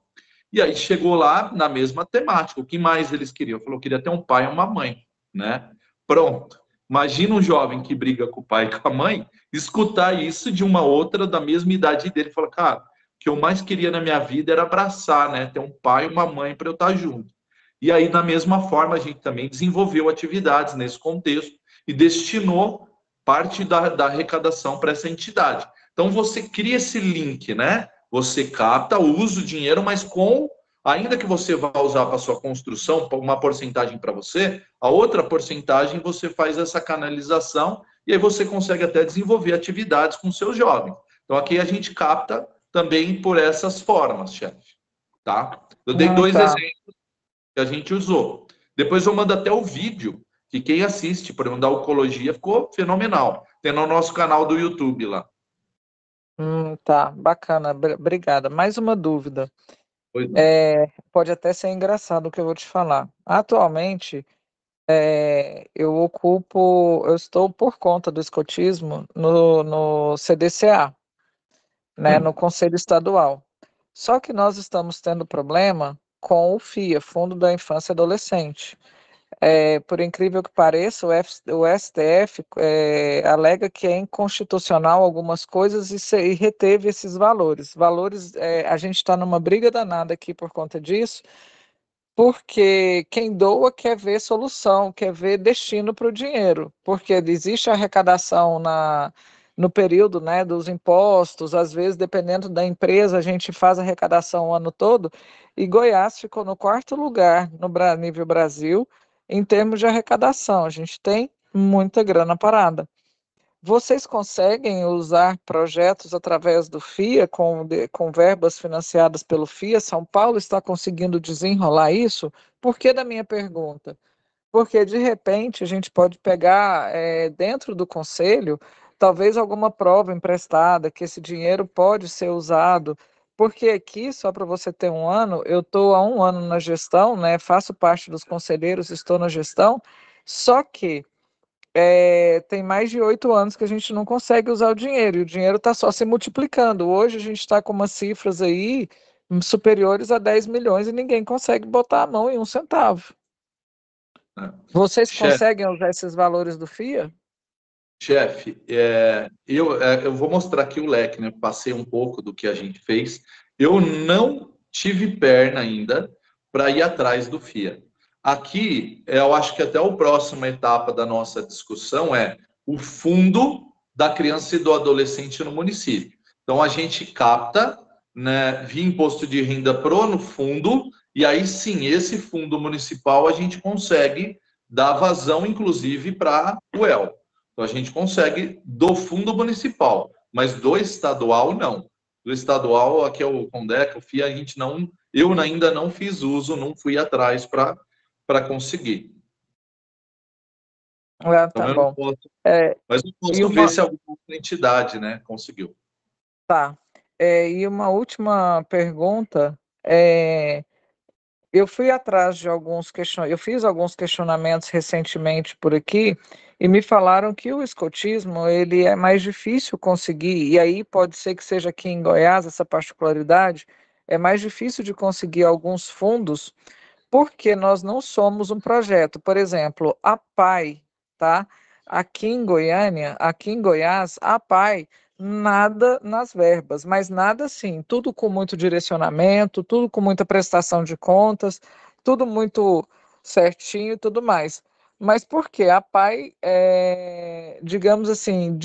E aí chegou lá na mesma temática. O que mais eles queriam? Falou, queria ter um pai e uma mãe, né? Pronto. Imagina um jovem que briga com o pai e com a mãe, escutar isso de uma outra da mesma idade dele. Fala, cara, o que eu mais queria na minha vida era abraçar, né? Ter um pai e uma mãe para eu estar junto. E aí, da mesma forma, a gente também desenvolveu atividades nesse contexto e destinou parte da arrecadação para essa entidade. Então, você cria esse link, né? Você capta, usa o dinheiro, mas ainda que você vá usar para sua construção, uma porcentagem para você, a outra porcentagem você faz essa canalização e aí você consegue até desenvolver atividades com seus jovens. Então, aqui a gente capta também por essas formas, chefe. Tá? Eu dei dois exemplos que a gente usou. Depois eu mando até o vídeo, que quem assiste, por exemplo, da oncologia, ficou fenomenal. Tem no nosso canal do YouTube lá. Tá, bacana, obrigada. Mais uma dúvida. Pode até ser engraçado o que eu vou te falar. Atualmente, eu estou por conta do escotismo no CDCA, né, no Conselho Estadual. Só que nós estamos tendo problema com o FIA, Fundo da Infância e Adolescente. Por incrível que pareça, o STF alega que é inconstitucional algumas coisas e reteve esses valores. A gente está numa briga danada aqui por conta disso, porque quem doa quer ver solução, quer ver destino para o dinheiro, porque existe arrecadação no período, né, dos impostos, às vezes, dependendo da empresa, a gente faz arrecadação o ano todo, e Goiás ficou no 4º lugar no nível Brasil, em termos de arrecadação. A gente tem muita grana parada. Vocês conseguem usar projetos através do FIA, com verbas financiadas pelo FIA? São Paulo está conseguindo desenrolar isso? Por que da minha pergunta? Porque, de repente, a gente pode pegar dentro do conselho, talvez alguma prova emprestada, que esse dinheiro pode ser usado, porque aqui, só para você ter um ano, eu estou há 1 ano na gestão, né, faço parte dos conselheiros, estou na gestão, só que tem mais de 8 anos que a gente não consegue usar o dinheiro, e o dinheiro está só se multiplicando. Hoje a gente está com umas cifras aí superiores a 10 milhões e ninguém consegue botar a mão em 1 centavo. Vocês conseguem usar esses valores do FIA? Chefe, eu vou mostrar aqui o leque, né? Passei um pouco do que a gente fez. Eu não tive perna ainda para ir atrás do FIA. Aqui, eu acho que até a próxima etapa da nossa discussão é o fundo da criança e do adolescente no município. Então, a gente capta, né, via imposto de renda no fundo, e aí sim, esse fundo municipal a gente consegue dar vazão, inclusive, para o UEL. Então, a gente consegue do fundo municipal, mas do estadual, não. Do estadual, aqui é o Condeca, o FIA, eu ainda não fiz uso, não fui atrás para conseguir. Ah, Então tá eu não bom. posso, É, mas eu e posso ver uma, se alguma outra entidade, né, conseguiu. tá. E uma última pergunta. Eu fui atrás de eu fiz alguns questionamentos recentemente por aqui e me falaram que o escotismo ele é mais difícil conseguir, e aí pode ser que seja aqui em Goiás essa particularidade, é mais difícil de conseguir alguns fundos porque nós não somos um projeto. Por exemplo, a PAI, tá? Aqui em Goiânia, aqui em Goiás, a PAI nada nas verbas, mas nada assim, tudo com muito direcionamento, tudo com muita prestação de contas, tudo muito certinho e tudo mais. Mas por quê? A PAI, digamos assim,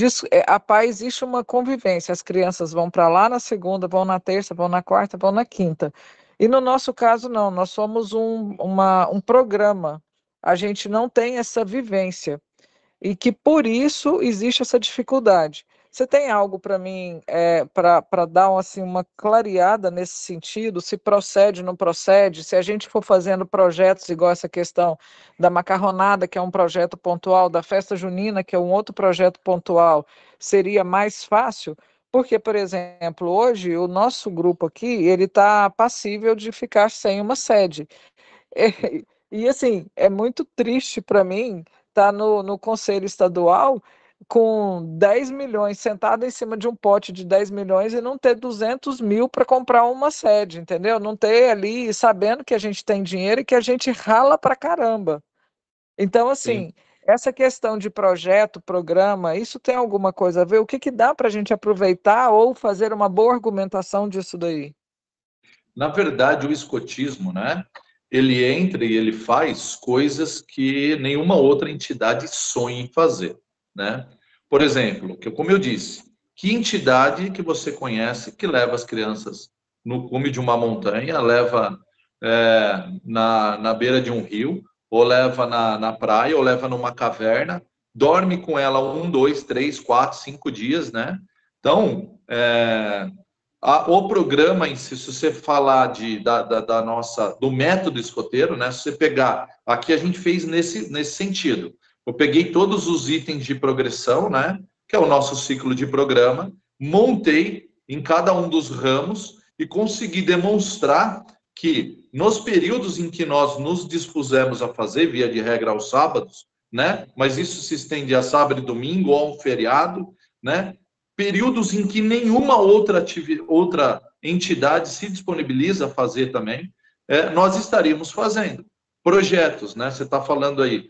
a PAI existe uma convivência, as crianças vão para lá na segunda, vão na terça, vão na quarta, vão na quinta. E no nosso caso, não, nós somos um programa, a gente não tem essa vivência, e que por isso existe essa dificuldade. Você tem algo para mim, para dar assim, uma clareada nesse sentido, se procede, não procede, se a gente for fazendo projetos igual essa questão da macarronada, que é um projeto pontual, da festa junina, que é um outro projeto pontual, seria mais fácil? Porque, por exemplo, hoje o nosso grupo aqui, ele está passível de ficar sem uma sede. E assim, é muito triste para mim estar no Conselho Estadual com 10 milhões, sentado em cima de um pote de 10 milhões e não ter 200 mil para comprar uma sede, entendeu? Não ter ali, sabendo que a gente tem dinheiro e que a gente rala para caramba. Então, Sim. assim, essa questão de projeto, programa, isso tem alguma coisa a ver? O que que dá para a gente aproveitar ou fazer uma boa argumentação disso daí? Na verdade, o escotismo, né, ele entra e ele faz coisas que nenhuma outra entidade sonha em fazer, né? Por exemplo, como eu disse, que entidade que você conhece que leva as crianças no cume de uma montanha, leva na beira de um rio, ou leva na praia, ou leva numa caverna, dorme com ela 1, 2, 3, 4, 5 dias, né? Então, o programa em si, se você falar da nossa, do método escoteiro, né? Se você pegar, aqui a gente fez nesse sentido. Eu peguei todos os itens de progressão, né? Que é o nosso ciclo de programa, montei em cada um dos ramos e consegui demonstrar que nos períodos em que nós nos dispusemos a fazer, via de regra aos sábados, né? Mas isso se estende a sábado e domingo ou a um feriado, né? Períodos em que nenhuma outra entidade se disponibiliza a fazer também, nós estaríamos fazendo. Projetos, né? Você está falando aí,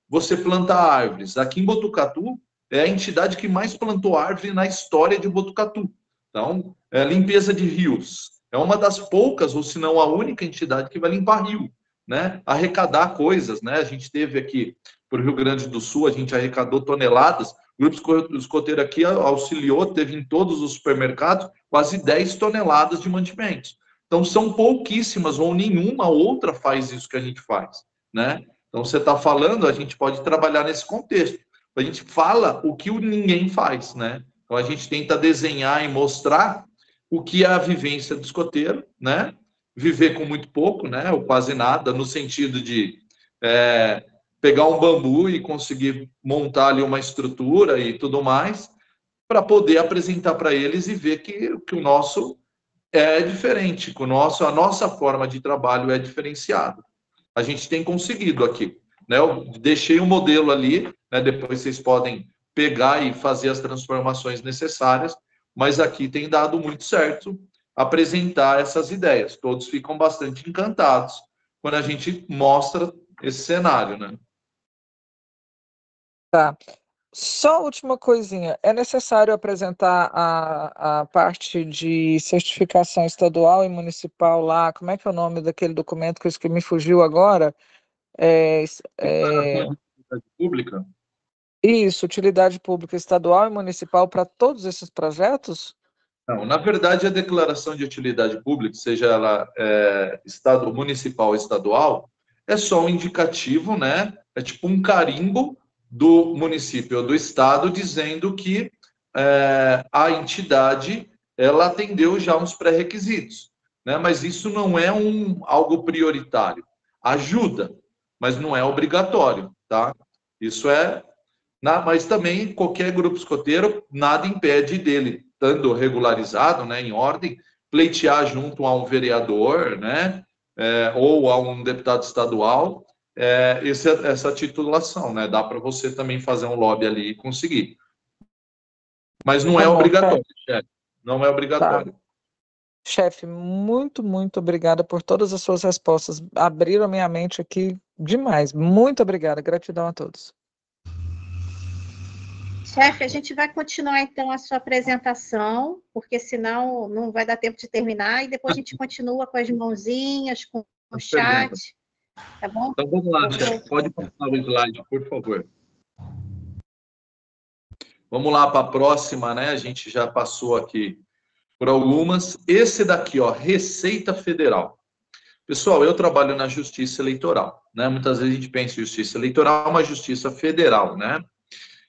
você planta árvores. Aqui em Botucatu, é a entidade que mais plantou árvore na história de Botucatu. Então, limpeza de rios. É uma das poucas, ou se não a única entidade que vai limpar rio, né? Arrecadar coisas, né? A gente teve aqui, para o Rio Grande do Sul, a gente arrecadou toneladas. O grupo escoteiro aqui auxiliou, teve em todos os supermercados quase 10 toneladas de mantimentos. Então, são pouquíssimas ou nenhuma outra faz isso que a gente faz, né? Então, você está falando, a gente pode trabalhar nesse contexto. A gente fala o que ninguém faz, né? Então, a gente tenta desenhar e mostrar o que é a vivência do escoteiro, né? Viver com muito pouco, né? Ou quase nada, no sentido de pegar um bambu e conseguir montar ali uma estrutura e tudo mais, para poder apresentar para eles e ver que o nosso é diferente, que a nossa forma de trabalho é diferenciada. A gente tem conseguido aqui, né? Eu deixei um modelo ali, né? Depois vocês podem pegar e fazer as transformações necessárias, mas aqui tem dado muito certo apresentar essas ideias. Todos ficam bastante encantados quando a gente mostra esse cenário, né? Tá. Só última coisinha, é necessário apresentar a parte de certificação estadual e municipal lá, como é que é o nome daquele documento que me fugiu agora? É, é, Declaração de utilidade pública? isso, utilidade pública estadual e municipal para todos esses projetos? Não, na verdade, a declaração de utilidade pública, seja ela municipal ou estadual, é só um indicativo, né? É tipo um carimbo do município ou do estado dizendo que a entidade ela atendeu já uns pré-requisitos, né? Mas isso não é algo prioritário. Ajuda, mas não é obrigatório, tá? Isso é... Mas também qualquer grupo escoteiro, nada impede dele, estando regularizado, né, em ordem, pleitear junto a um vereador, né, ou a um deputado estadual, essa titulação, né? Dá para você também fazer um lobby ali e conseguir. Mas não é obrigatório, chefe. Não é obrigatório. Tá. Chefe, muito, muito obrigada por todas as suas respostas. Abriram a minha mente aqui demais. Muito obrigada. Gratidão a todos. Chefe, a gente vai continuar, então, a sua apresentação, porque senão não vai dar tempo de terminar, e depois a gente continua com as mãozinhas, com o chat, tá bom? Então, vamos lá, chefe. Pode passar o slide, por favor. Vamos lá para a próxima, né? A gente já passou aqui por algumas. Esse daqui, ó, Receita Federal. Pessoal, eu trabalho na Justiça Eleitoral, né? Muitas vezes a gente pensa em Justiça Eleitoral, uma Justiça Federal, né?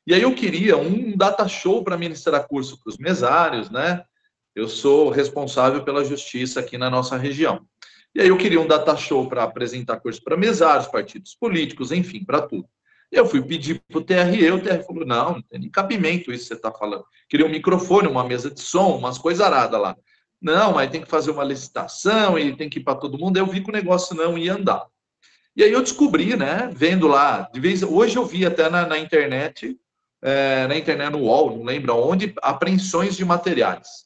E aí eu queria um data show para ministrar curso para os mesários, né? Eu sou responsável pela justiça aqui na nossa região. E aí eu queria um data show para apresentar curso para mesários, partidos políticos, enfim, para tudo. Eu fui pedir para o TRE, o TRE falou, não tem nem cabimento isso que você está falando. Queria um microfone, uma mesa de som, umas coisas aradas lá. Não, aí tem que fazer uma licitação e tem que ir para todo mundo. Eu vi que o negócio não ia andar. E aí eu descobri, né, vendo lá, hoje eu vi até na internet, no UOL, não lembro onde, apreensões de materiais.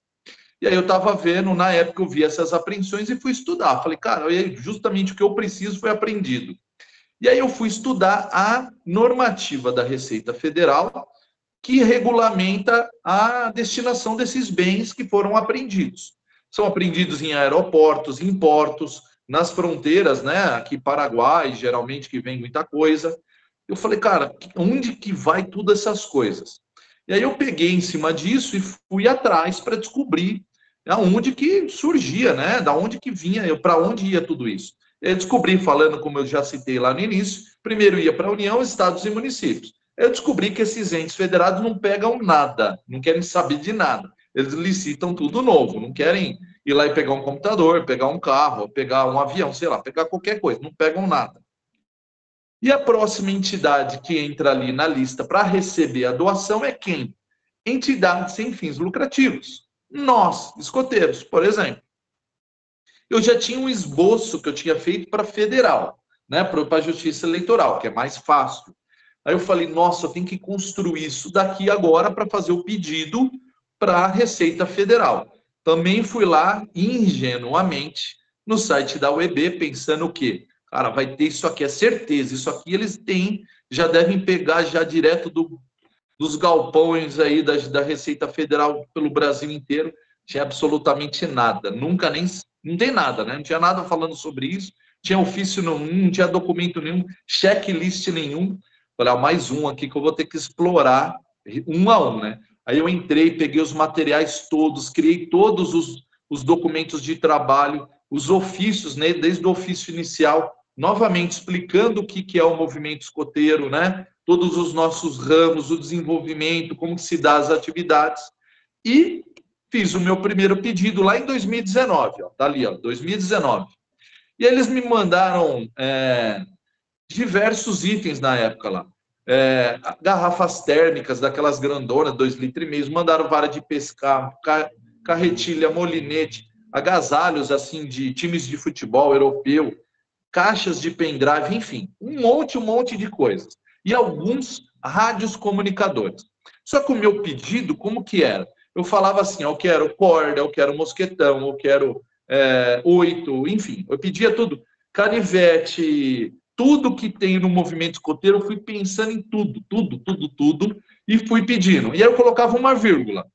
E aí eu estava vendo, na época eu vi essas apreensões e fui estudar. Falei, cara, justamente o que eu preciso foi apreendido. E aí eu fui estudar a normativa da Receita Federal que regulamenta a destinação desses bens que foram apreendidos. São apreendidos em aeroportos, em portos, nas fronteiras, né? Aqui Paraguai, geralmente que vem muita coisa. Eu falei, cara, onde que vai todas essas coisas? E aí eu peguei em cima disso e fui atrás para descobrir aonde que surgia, né? Da onde que vinha, para onde ia tudo isso. Eu descobri, falando como eu já citei lá no início, primeiro ia para a União, estados e municípios. Eu descobri que esses entes federados não pegam nada, não querem saber de nada. Eles licitam tudo novo, não querem ir lá e pegar um computador, pegar um carro, pegar um avião, sei lá, pegar qualquer coisa, não pegam nada. E a próxima entidade que entra ali na lista para receber a doação é quem? Entidades sem fins lucrativos. Nós, escoteiros, por exemplo. Eu já tinha um esboço que eu tinha feito para federal, né, para a Justiça Eleitoral, que é mais fácil. Aí eu falei, nossa, eu tenho que construir isso daqui agora para fazer o pedido para a Receita Federal. Também fui lá, ingenuamente, no site da UEB, pensando o quê? Cara, vai ter isso aqui, é certeza, isso aqui eles têm, já devem pegar já direto dos galpões aí da Receita Federal pelo Brasil inteiro. Tinha absolutamente nada, nunca nem... Não tem nada, né? Não tinha nada falando sobre isso, tinha ofício nenhum, não tinha documento nenhum, checklist nenhum. Falei, mais um aqui que eu vou ter que explorar um a um, né? Aí eu entrei, peguei os materiais todos, criei todos os documentos de trabalho, os ofícios, né? Desde o ofício inicial, novamente explicando o que é o movimento escoteiro, né? Todos os nossos ramos, o desenvolvimento, como que se dá as atividades. E fiz o meu primeiro pedido lá em 2019, ó, tá ali, ó, 2019. E eles me mandaram diversos itens na época lá. Garrafas térmicas, daquelas grandonas, 2,5 litros, mandaram vara de pescar, carretilha, molinete, agasalhos assim de times de futebol europeu, caixas de pendrive, enfim, um monte de coisas. E alguns rádios comunicadores. Só que o meu pedido, como que era? Eu falava assim, eu quero corda, eu quero mosquetão, eu quero 8, enfim, eu pedia tudo, canivete, tudo que tem no movimento escoteiro, eu fui pensando em tudo, e fui pedindo. E aí eu colocava uma vírgula.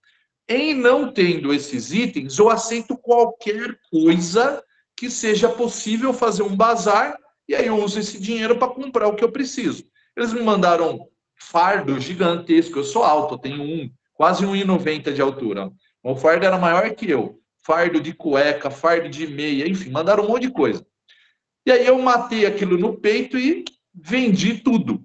Em não tendo esses itens, eu aceito qualquer coisa que seja possível fazer um bazar, e aí eu uso esse dinheiro para comprar o que eu preciso. Eles me mandaram fardo gigantesco, eu sou alto, eu tenho quase 1,90 de altura. O fardo era maior que eu. Fardo de cueca, fardo de meia, enfim, mandaram um monte de coisa. E aí eu matei aquilo no peito e vendi tudo.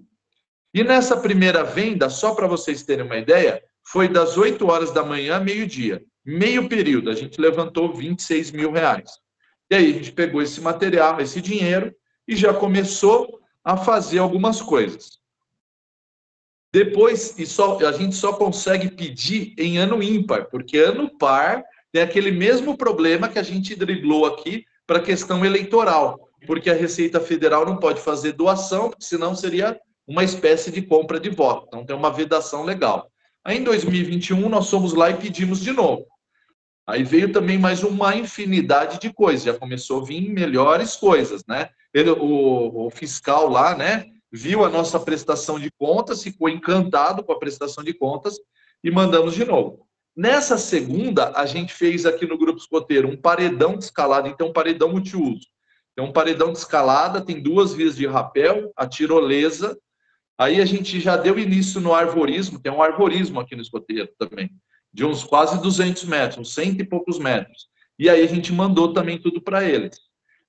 E nessa primeira venda, só para vocês terem uma ideia, foi das 8 horas da manhã a meio-dia. Meio período, a gente levantou 26 mil reais. E aí a gente pegou esse material, esse dinheiro, e já começou a fazer algumas coisas. Depois, a gente só consegue pedir em ano ímpar, porque ano par tem aquele mesmo problema que a gente driblou aqui para a questão eleitoral, porque a Receita Federal não pode fazer doação, porque senão seria uma espécie de compra de voto. Então tem uma vedação legal. Aí em 2021 nós fomos lá e pedimos de novo. Aí veio também mais uma infinidade de coisas, já começou a vir melhores coisas, né? O fiscal lá, né, viu a nossa prestação de contas, ficou encantado com a prestação de contas e mandamos de novo. Nessa segunda, a gente fez aqui no Grupo Escoteiro um paredão de escalada, então um paredão multiuso. Então, um paredão de escalada, tem 2 vias de rapel, a tirolesa. Aí a gente já deu início no arvorismo, tem um arvorismo aqui no Escoteiro também, de uns quase 200 metros, uns 100 e poucos metros. E aí a gente mandou também tudo para eles.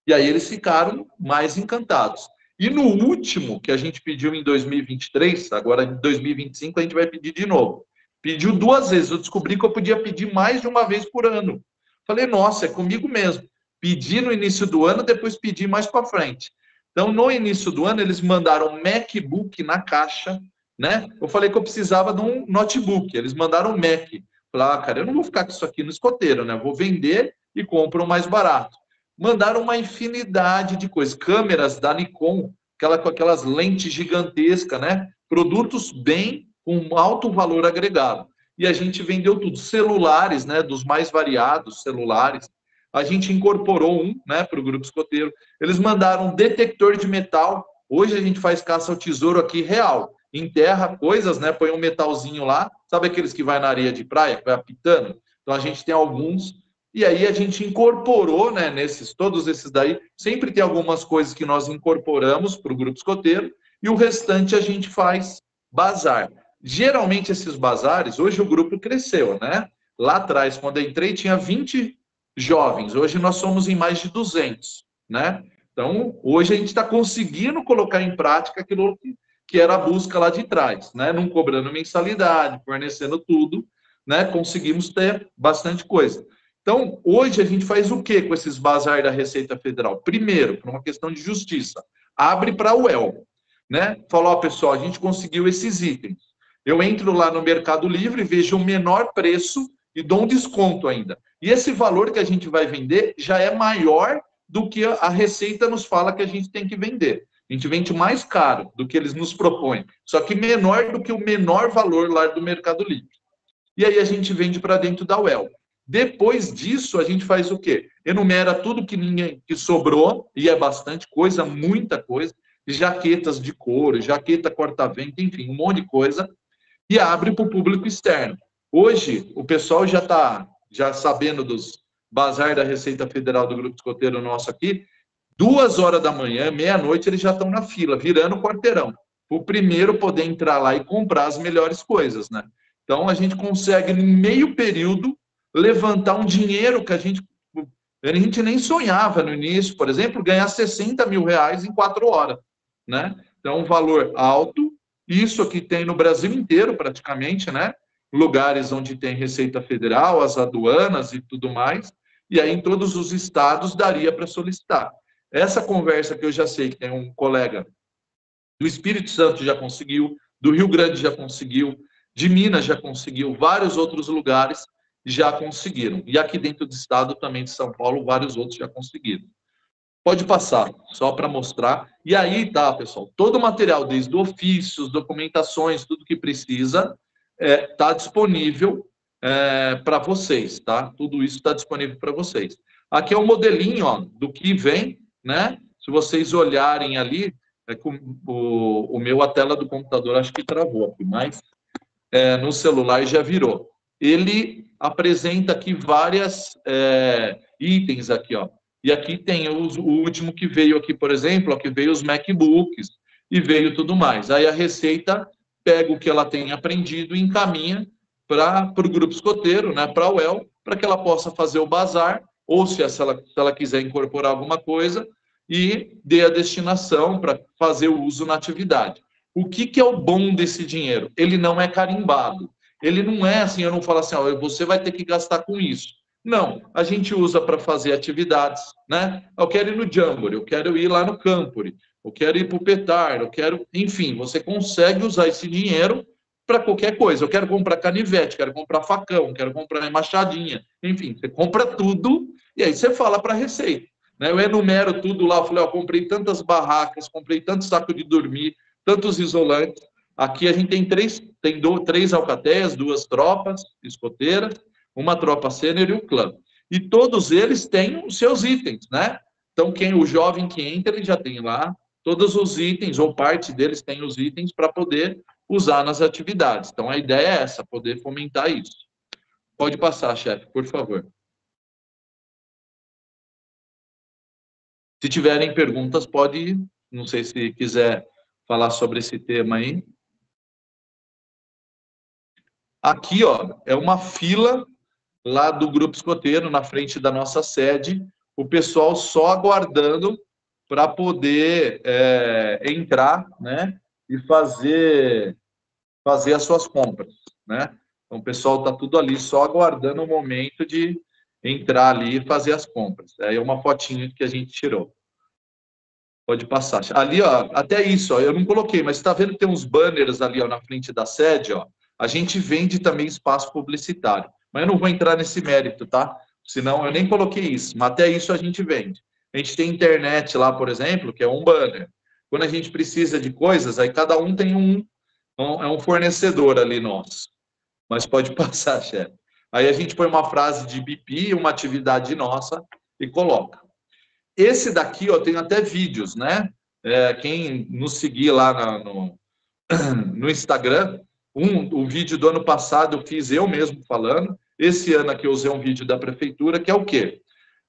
E aí eles ficaram mais encantados. E no último, que a gente pediu em 2023, agora em 2025 a gente vai pedir de novo. Pediu 2 vezes, eu descobri que eu podia pedir mais de uma vez por ano. Falei, nossa, é comigo mesmo. Pedi no início do ano, depois pedi mais para frente. Então, no início do ano, eles mandaram um MacBook na caixa, né? Eu falei que eu precisava de um notebook, eles mandaram um Mac. Falei, cara, eu não vou ficar com isso aqui no escoteiro, né? Eu vou vender e compro mais barato. Mandaram uma infinidade de coisas, câmeras da Nikon, com aquelas lentes gigantescas, né? Produtos bem com alto valor agregado. E a gente vendeu tudo, celulares, né? Dos mais variados celulares. A gente incorporou um, né? Para o Grupo Escoteiro. Eles mandaram um detector de metal. Hoje a gente faz caça ao tesouro aqui real. Enterra coisas, né? Põe um metalzinho lá. Sabe aqueles que vai na areia de praia, que vai apitando? Então a gente tem alguns. E aí a gente incorporou, né, todos esses daí, sempre tem algumas coisas que nós incorporamos para o Grupo Escoteiro, e o restante a gente faz bazar. Geralmente esses bazares, hoje o grupo cresceu, né? Lá atrás, quando eu entrei, tinha 20 jovens, hoje nós somos em mais de 200, né? Então, hoje a gente está conseguindo colocar em prática aquilo que era a busca lá de trás, né? Não cobrando mensalidade, fornecendo tudo, né? Conseguimos ter bastante coisa. Então, hoje a gente faz o que com esses bazar da Receita Federal? Primeiro, por uma questão de justiça, abre para o UEL, né? Falou, pessoal, a gente conseguiu esses itens. Eu entro lá no Mercado Livre, vejo o menor preço e dou um desconto ainda. E esse valor que a gente vai vender já é maior do que a Receita nos fala que a gente tem que vender. A gente vende mais caro do que eles nos propõem, só que menor do que o menor valor lá do Mercado Livre. E aí a gente vende para dentro da UEL. Depois disso, a gente faz o quê? Enumera tudo que sobrou, e é bastante coisa, muita coisa, jaquetas de couro, jaqueta corta-vento, enfim, um monte de coisa, e abre para o público externo. Hoje, o pessoal já está sabendo dos bazar da Receita Federal do Grupo Escoteiro nosso aqui, 2 horas da manhã, meia-noite, eles já estão na fila, virando o quarteirão, o primeiro poder entrar lá e comprar as melhores coisas, né? Então, a gente consegue, em meio período, levantar um dinheiro que a gente nem sonhava no início, por exemplo, ganhar 60 mil reais em 4 horas, né? Então, um valor alto, isso aqui tem no Brasil inteiro, praticamente, né? Lugares onde tem Receita Federal, as aduanas e tudo mais, e aí em todos os estados daria para solicitar. Essa conversa que eu já sei que tem um colega do Espírito Santo já conseguiu, do Rio Grande já conseguiu, de Minas já conseguiu, vários outros lugares já conseguiram. E aqui dentro do estado também de São Paulo, vários outros já conseguiram. Pode passar, só para mostrar. E aí, tá, pessoal, todo o material, desde ofícios, documentações, tudo que precisa, está disponível para vocês, tá? Tudo isso está disponível para vocês. Aqui é um modelinho, ó, do que vem, né? Se vocês olharem ali, a tela do computador acho que travou aqui, mas no celular já virou. Ele apresenta aqui várias itens aqui, ó. E aqui tem o último que veio aqui, por exemplo, ó, que veio os MacBooks e veio tudo mais. Aí a Receita pega o que ela tem aprendido e encaminha para o Grupo Escoteiro, né, para a UEL, para que ela possa fazer o bazar, ou se ela quiser incorporar alguma coisa, e dê a destinação para fazer o uso na atividade. O que é o bom desse dinheiro? Ele não é carimbado. Ele não é assim, eu não falo assim, ó, você vai ter que gastar com isso. Não, a gente usa para fazer atividades, né? Eu quero ir no Jamboree, eu quero ir lá no Campore, eu quero ir para o Petar, eu quero... Enfim, você consegue usar esse dinheiro para qualquer coisa. Eu quero comprar canivete, quero comprar facão, quero comprar machadinha. Enfim, você compra tudo e aí você fala para a Receita. Né? Eu enumero tudo lá, eu falei, ó, comprei tantas barracas, comprei tanto saco de dormir, tantos isolantes. Aqui a gente tem três alcateias, 2 tropas escoteiras, uma tropa sênior e um clã. E todos eles têm os seus itens, né? Então, o jovem que entra, ele já tem lá todos os itens, ou parte deles tem os itens para poder usar nas atividades. Então, a ideia é essa, poder fomentar isso. Pode passar, chefe, por favor. Se tiverem perguntas, pode, não sei se quiser falar sobre esse tema aí. Aqui, ó, é uma fila lá do Grupo Escoteiro, na frente da nossa sede, o pessoal só aguardando para poder entrar, né, e fazer as suas compras, né? Então, o pessoal está tudo ali só aguardando o momento de entrar ali e fazer as compras. Aí é uma fotinha que a gente tirou. Pode passar. Ali, ó, até isso, ó, eu não coloquei, mas está vendo que tem uns banners ali, ó, na frente da sede, ó? A gente vende também espaço publicitário. Mas eu não vou entrar nesse mérito, tá? Senão eu nem coloquei isso, mas até isso a gente vende. A gente tem internet lá, por exemplo, que é um banner. Quando a gente precisa de coisas, aí cada um tem é um fornecedor ali nosso. Mas pode passar, chefe. Aí a gente põe uma frase de BP, uma atividade nossa e coloca. Esse daqui, ó, tem até vídeos, né? Quem nos seguir lá no Instagram, o vídeo do ano passado eu fiz eu mesmo falando. Esse ano aqui eu usei um vídeo da prefeitura, que é o quê?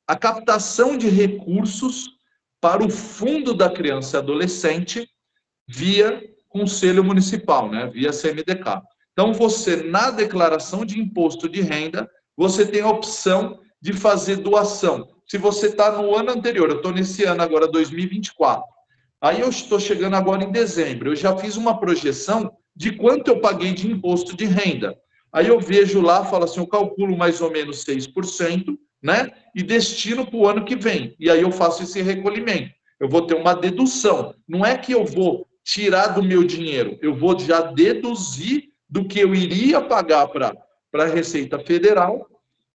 A captação de recursos para o Fundo da Criança e Adolescente via Conselho Municipal, né? Via CMDK. Então, você, na declaração de imposto de renda, você tem a opção de fazer doação. Se você está no ano anterior, eu estou nesse ano agora, 2024. Aí eu estou chegando agora em dezembro, eu já fiz uma projeção de quanto eu paguei de imposto de renda. Aí eu vejo lá, falo assim, eu calculo mais ou menos 6%, né? E destino para o ano que vem. E aí eu faço esse recolhimento. Eu vou ter uma dedução. Não é que eu vou tirar do meu dinheiro, eu vou já deduzir do que eu iria pagar para a Receita Federal,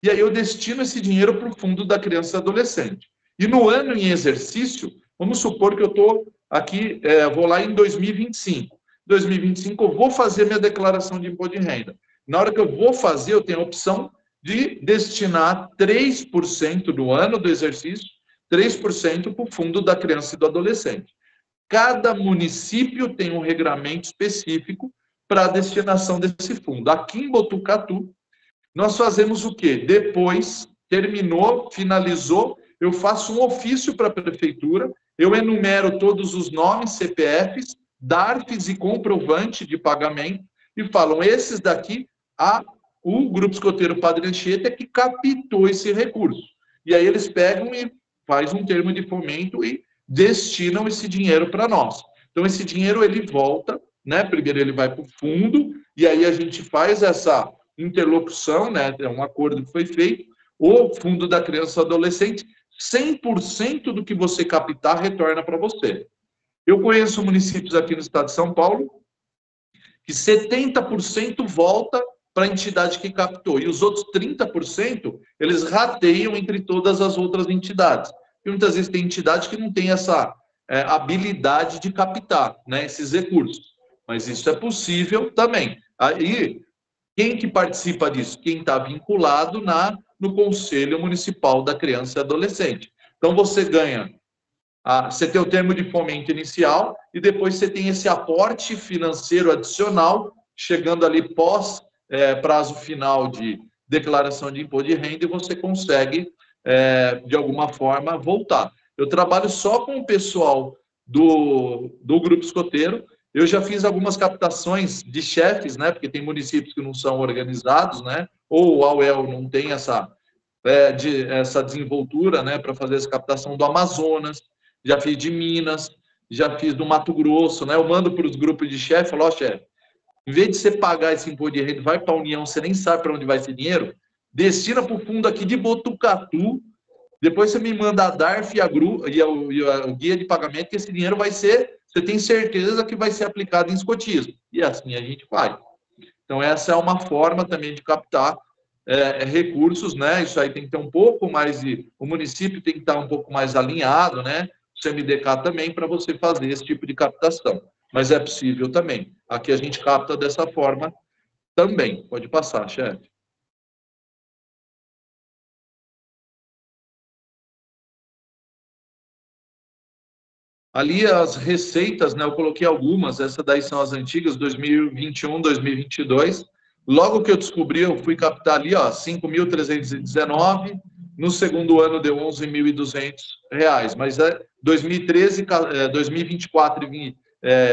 e aí eu destino esse dinheiro para o Fundo da Criança e Adolescente. E no ano em exercício, vamos supor que eu estou aqui, vou lá em 2025. 2025 eu vou fazer minha declaração de imposto de renda. Na hora que eu vou fazer, eu tenho a opção de destinar 3% do ano do exercício, 3% para o Fundo da Criança e do Adolescente. Cada município tem um regramento específico para a destinação desse fundo. Aqui em Botucatu, nós fazemos o quê? Depois, terminou, finalizou, eu faço um ofício para a prefeitura, eu enumero todos os nomes, CPFs, DARFs e comprovante de pagamento, e falam, esses daqui, o Grupo Escoteiro Padre Anchieta é que captou esse recurso. E aí eles pegam e faz um termo de fomento e destinam esse dinheiro para nós. Então, esse dinheiro, ele volta, né? Primeiro ele vai para o fundo, e aí a gente faz essa interlocução, né? É um acordo que foi feito, o Fundo da Criança e Adolescente, 100% do que você captar retorna para você. Eu conheço municípios aqui no estado de São Paulo que 70% volta para a entidade que captou, e os outros 30%, eles rateiam entre todas as outras entidades. E muitas vezes tem entidade que não tem essa habilidade de captar, né, esses recursos. Mas isso é possível também. Aí, quem que participa disso? Quem está vinculado no Conselho Municipal da Criança e Adolescente. Então, você ganha, você tem o termo de fomento inicial e depois você tem esse aporte financeiro adicional, chegando ali pós prazo final de declaração de imposto de renda, e você consegue, de alguma forma, voltar. Eu trabalho só com o pessoal do Grupo Escoteiro. Eu já fiz algumas captações de chefes, né? Porque tem municípios que não são organizados, né? Ou o AUEL não tem essa desenvoltura, né? Para fazer essa captação do Amazonas. Já fiz de Minas, já fiz do Mato Grosso, né? Eu mando para os grupos de chefe, falo, chefe, em vez de você pagar esse imposto de renda, vai para a União, você nem sabe para onde vai esse dinheiro, destina para o fundo aqui de Botucatu, depois você me manda a DARF e o guia de pagamento, que esse dinheiro vai ser, você tem certeza que vai ser aplicado em escotismo. E assim a gente faz. Então, essa é uma forma também de captar recursos, né? Isso aí tem que ter um pouco mais o município tem que estar um pouco mais alinhado, né? O CMDK também, para você fazer esse tipo de captação. Mas é possível também. Aqui a gente capta dessa forma também. Pode passar, chefe. Ali as receitas, né, eu coloquei algumas, essa daí são as antigas, 2021, 2022. Logo que eu descobri, eu fui captar ali, ó, 5.319, no segundo ano deu R$11.200, mas 2013, 2024 e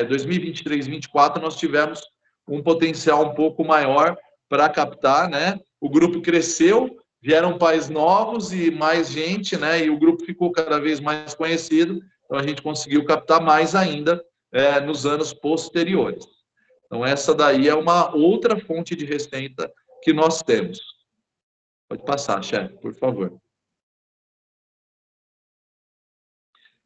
2023 e 2024 nós tivemos um potencial um pouco maior para captar, né? O grupo cresceu, vieram pais novos e mais gente, né? E o grupo ficou cada vez mais conhecido. Então, a gente conseguiu captar mais ainda nos anos posteriores. Então, essa daí é uma outra fonte de receita que nós temos. Pode passar, chefe, por favor.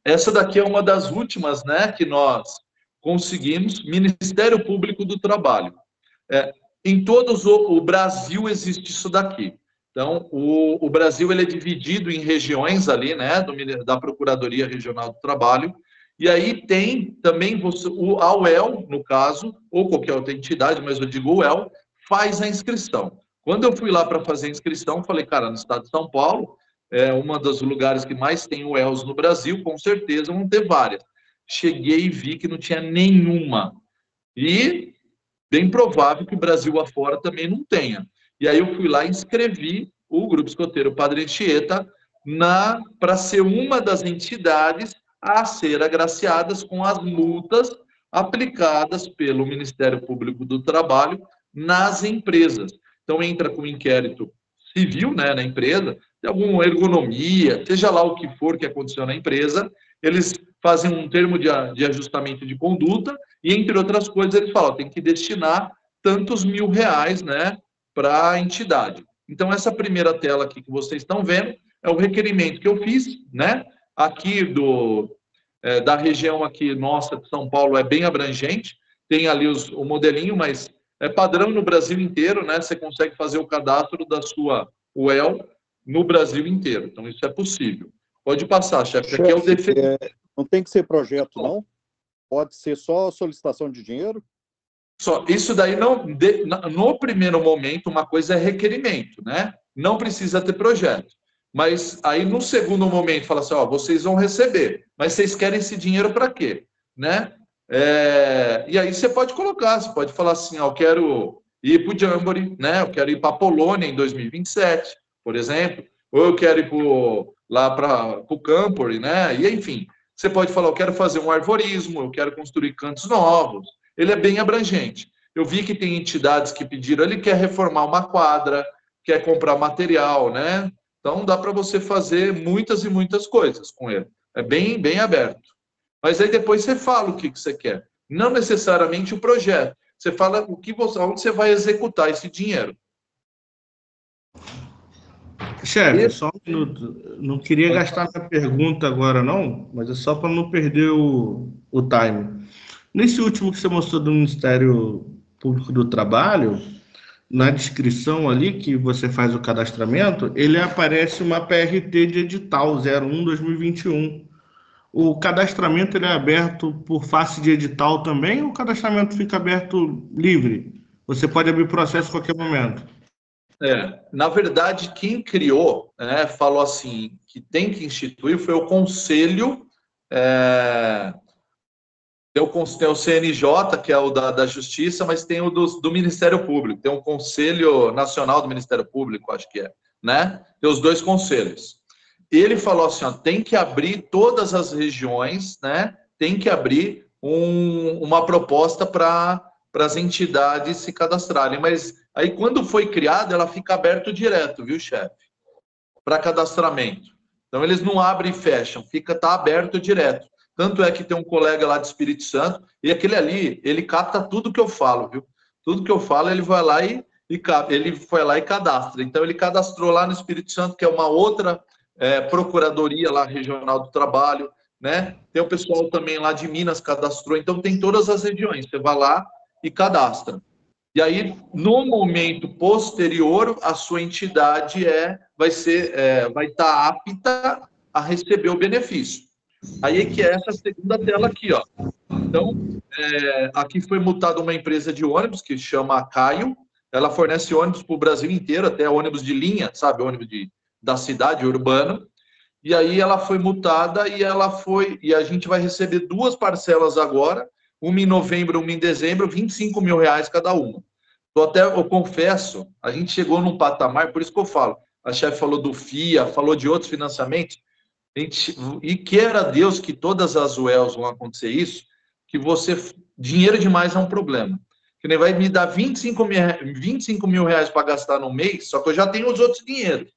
Essa daqui é uma das últimas, né, que nós conseguimos, Ministério Público do Trabalho. Em todo o Brasil existe isso daqui. Então, o Brasil ele é dividido em regiões ali, né, da Procuradoria Regional do Trabalho, e aí tem também a UEL, no caso, ou qualquer outra entidade, mas eu digo UEL, faz a inscrição. Quando eu fui lá para fazer a inscrição, falei, cara, no estado de São Paulo, é um dos lugares que mais tem UELs no Brasil, com certeza vão ter várias. Cheguei e vi que não tinha nenhuma. E bem provável que o Brasil afora também não tenha. E aí eu fui lá e inscrevi o Grupo Escoteiro Padre Anchieta para ser uma das entidades a ser agraciadas com as multas aplicadas pelo Ministério Público do Trabalho nas empresas. Então, entra com inquérito civil, né, na empresa, de alguma ergonomia, seja lá o que for que aconteceu na empresa, eles fazem um termo de ajustamento de conduta e, entre outras coisas, eles falam, tem que destinar tantos R$1.000, né, para a entidade. Então, essa primeira tela aqui que vocês estão vendo é o requerimento que eu fiz, né, aqui da região aqui nossa de São Paulo é bem abrangente, tem ali o modelinho, mas é padrão no Brasil inteiro, né, você consegue fazer o cadastro da sua UEL no Brasil inteiro, então isso é possível. Pode passar, chefe, aqui é o defeito. Não tem que ser projeto, não? Pode ser só solicitação de dinheiro? Isso daí não, no primeiro momento, uma coisa é requerimento, né? Não precisa ter projeto. Mas aí no segundo momento fala assim, ó, vocês vão receber, mas vocês querem esse dinheiro para quê, né? E aí você pode colocar, você pode falar assim, ó, eu quero ir para o Jamboree, né? Eu quero ir para a Polônia em 2027, por exemplo, ou eu quero ir lá para o Campory, né? E enfim, você pode falar, eu quero fazer um arvorismo, eu quero construir cantos novos. Ele é bem abrangente. Eu vi que tem entidades que pediram, ele quer reformar uma quadra, quer comprar material, né? Então, dá para você fazer muitas e muitas coisas com ele. É bem, bem aberto. Mas aí depois você fala o que você quer. Não necessariamente o projeto. Você fala onde você vai executar esse dinheiro. Chefe, só um minuto. Não queria gastar minha pergunta agora, não, mas é só para não perder o time. Nesse último que você mostrou do Ministério Público do Trabalho, na descrição ali que você faz o cadastramento, ele aparece uma PRT de edital 01/2021. O cadastramento ele é aberto por face de edital também ou o cadastramento fica aberto livre? Você pode abrir processo a qualquer momento? Na verdade, quem criou, né, falou assim, que tem que instituir foi o Conselho... Tem o CNJ, que é o da Justiça, mas tem o do Ministério Público, tem o Conselho Nacional do Ministério Público, acho que é, né? Tem os dois conselhos. Ele falou assim, ó, tem que abrir todas as regiões, né? Tem que abrir uma proposta para as entidades se cadastrarem, mas aí quando foi criada, ela fica aberta direto, viu, chefe? Para cadastramento. Então, eles não abrem e fecham, tá aberto direto. Tanto é que tem um colega lá de Espírito Santo, e aquele ali, ele capta tudo que eu falo, viu? Tudo que eu falo, ele vai lá e ele foi lá e cadastra. Então, ele cadastrou lá no Espírito Santo, que é uma outra procuradoria lá regional do trabalho, né? Tem o pessoal também lá de Minas cadastrou. Então, tem todas as regiões. Você vai lá e cadastra. E aí, no momento posterior, a sua entidade vai estar apta a receber o benefício. Aí que é essa segunda tela aqui, ó. Então, aqui foi multada uma empresa de ônibus que chama Caio. Ela fornece ônibus para o Brasil inteiro, até ônibus de linha, sabe? Ônibus da cidade, urbano. E aí ela foi multada e a gente vai receber 2 parcelas agora, uma em novembro, uma em dezembro, R$25 mil cada uma. Eu confesso, a gente chegou num patamar, por isso que eu falo, a chefe falou do FIA, falou de outros financiamentos, e queira Deus que todas as UELs vão acontecer isso, que dinheiro demais é um problema. Que nem vai me dar 25 mil reais para gastar no mês, só que eu já tenho os outros dinheiros.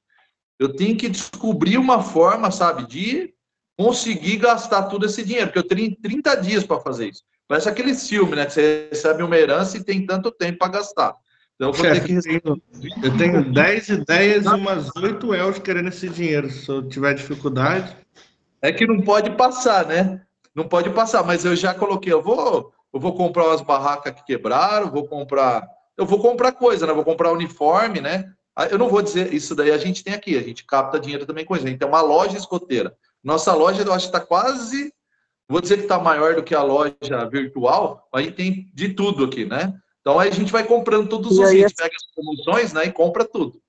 Eu tenho que descobrir uma forma, sabe, de conseguir gastar todo esse dinheiro, porque eu tenho 30 dias para fazer isso. Parece aquele filme, né, que você recebe uma herança e tem tanto tempo para gastar. Então, eu vou ter que receber. Eu tenho 10 ideias e umas 8 euros querendo esse dinheiro. Se eu tiver dificuldade... É que não pode passar, né? Não pode passar, mas eu já coloquei, eu vou comprar umas barracas que quebraram, eu vou comprar coisa, né? Vou comprar uniforme, né? Eu não vou dizer, isso daí a gente tem aqui, a gente capta dinheiro também com isso. A gente tem uma loja escoteira. Nossa loja, eu acho que está quase, vou dizer que está maior do que a loja virtual, aí tem de tudo aqui, né? Então aí a gente vai comprando todos os itens, pega as promoções, né? E compra tudo.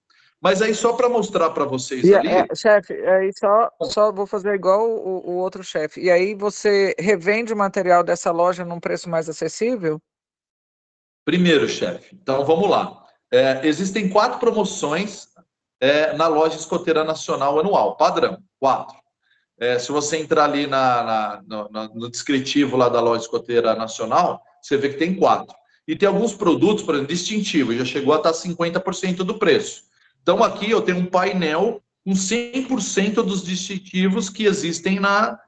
Mas aí só para mostrar para vocês ali... chefe, aí só vou fazer igual o outro chefe. E aí você revende o material dessa loja num preço mais acessível? Primeiro, chefe. Então, vamos lá. Existem 4 promoções na loja escoteira nacional anual, padrão, 4. Se você entrar ali no descritivo lá da loja escoteira nacional, você vê que tem 4. E tem alguns produtos, por exemplo, distintivo, já chegou a estar 50% do preço. Então, aqui eu tenho um painel com 100% dos distintivos que existem na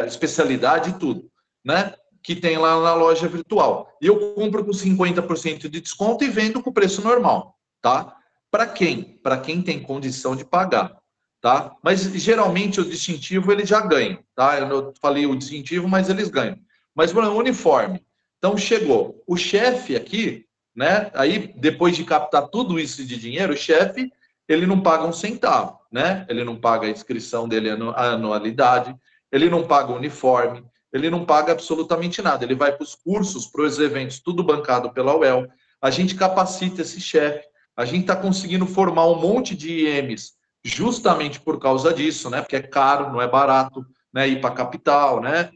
especialidade e tudo, né? Que tem lá na loja virtual. E eu compro com 50% de desconto e vendo com o preço normal, tá? Para quem? Para quem tem condição de pagar, tá? Mas, geralmente, o distintivo, ele já ganha, tá? Eu falei o distintivo, mas eles ganham. Mas, o uniforme. Então, chegou. O chefe aqui... né? Aí, depois de captar tudo isso de dinheiro, o chefe, ele não paga um centavo, né? Ele não paga a inscrição dele, a anualidade, ele não paga o uniforme, ele não paga absolutamente nada. Ele vai para os cursos, para os eventos, tudo bancado pela UEL. A gente capacita esse chefe, a gente está conseguindo formar um monte de IMs justamente por causa disso, né? Porque é caro, não é barato, né? Ir para a capital, né?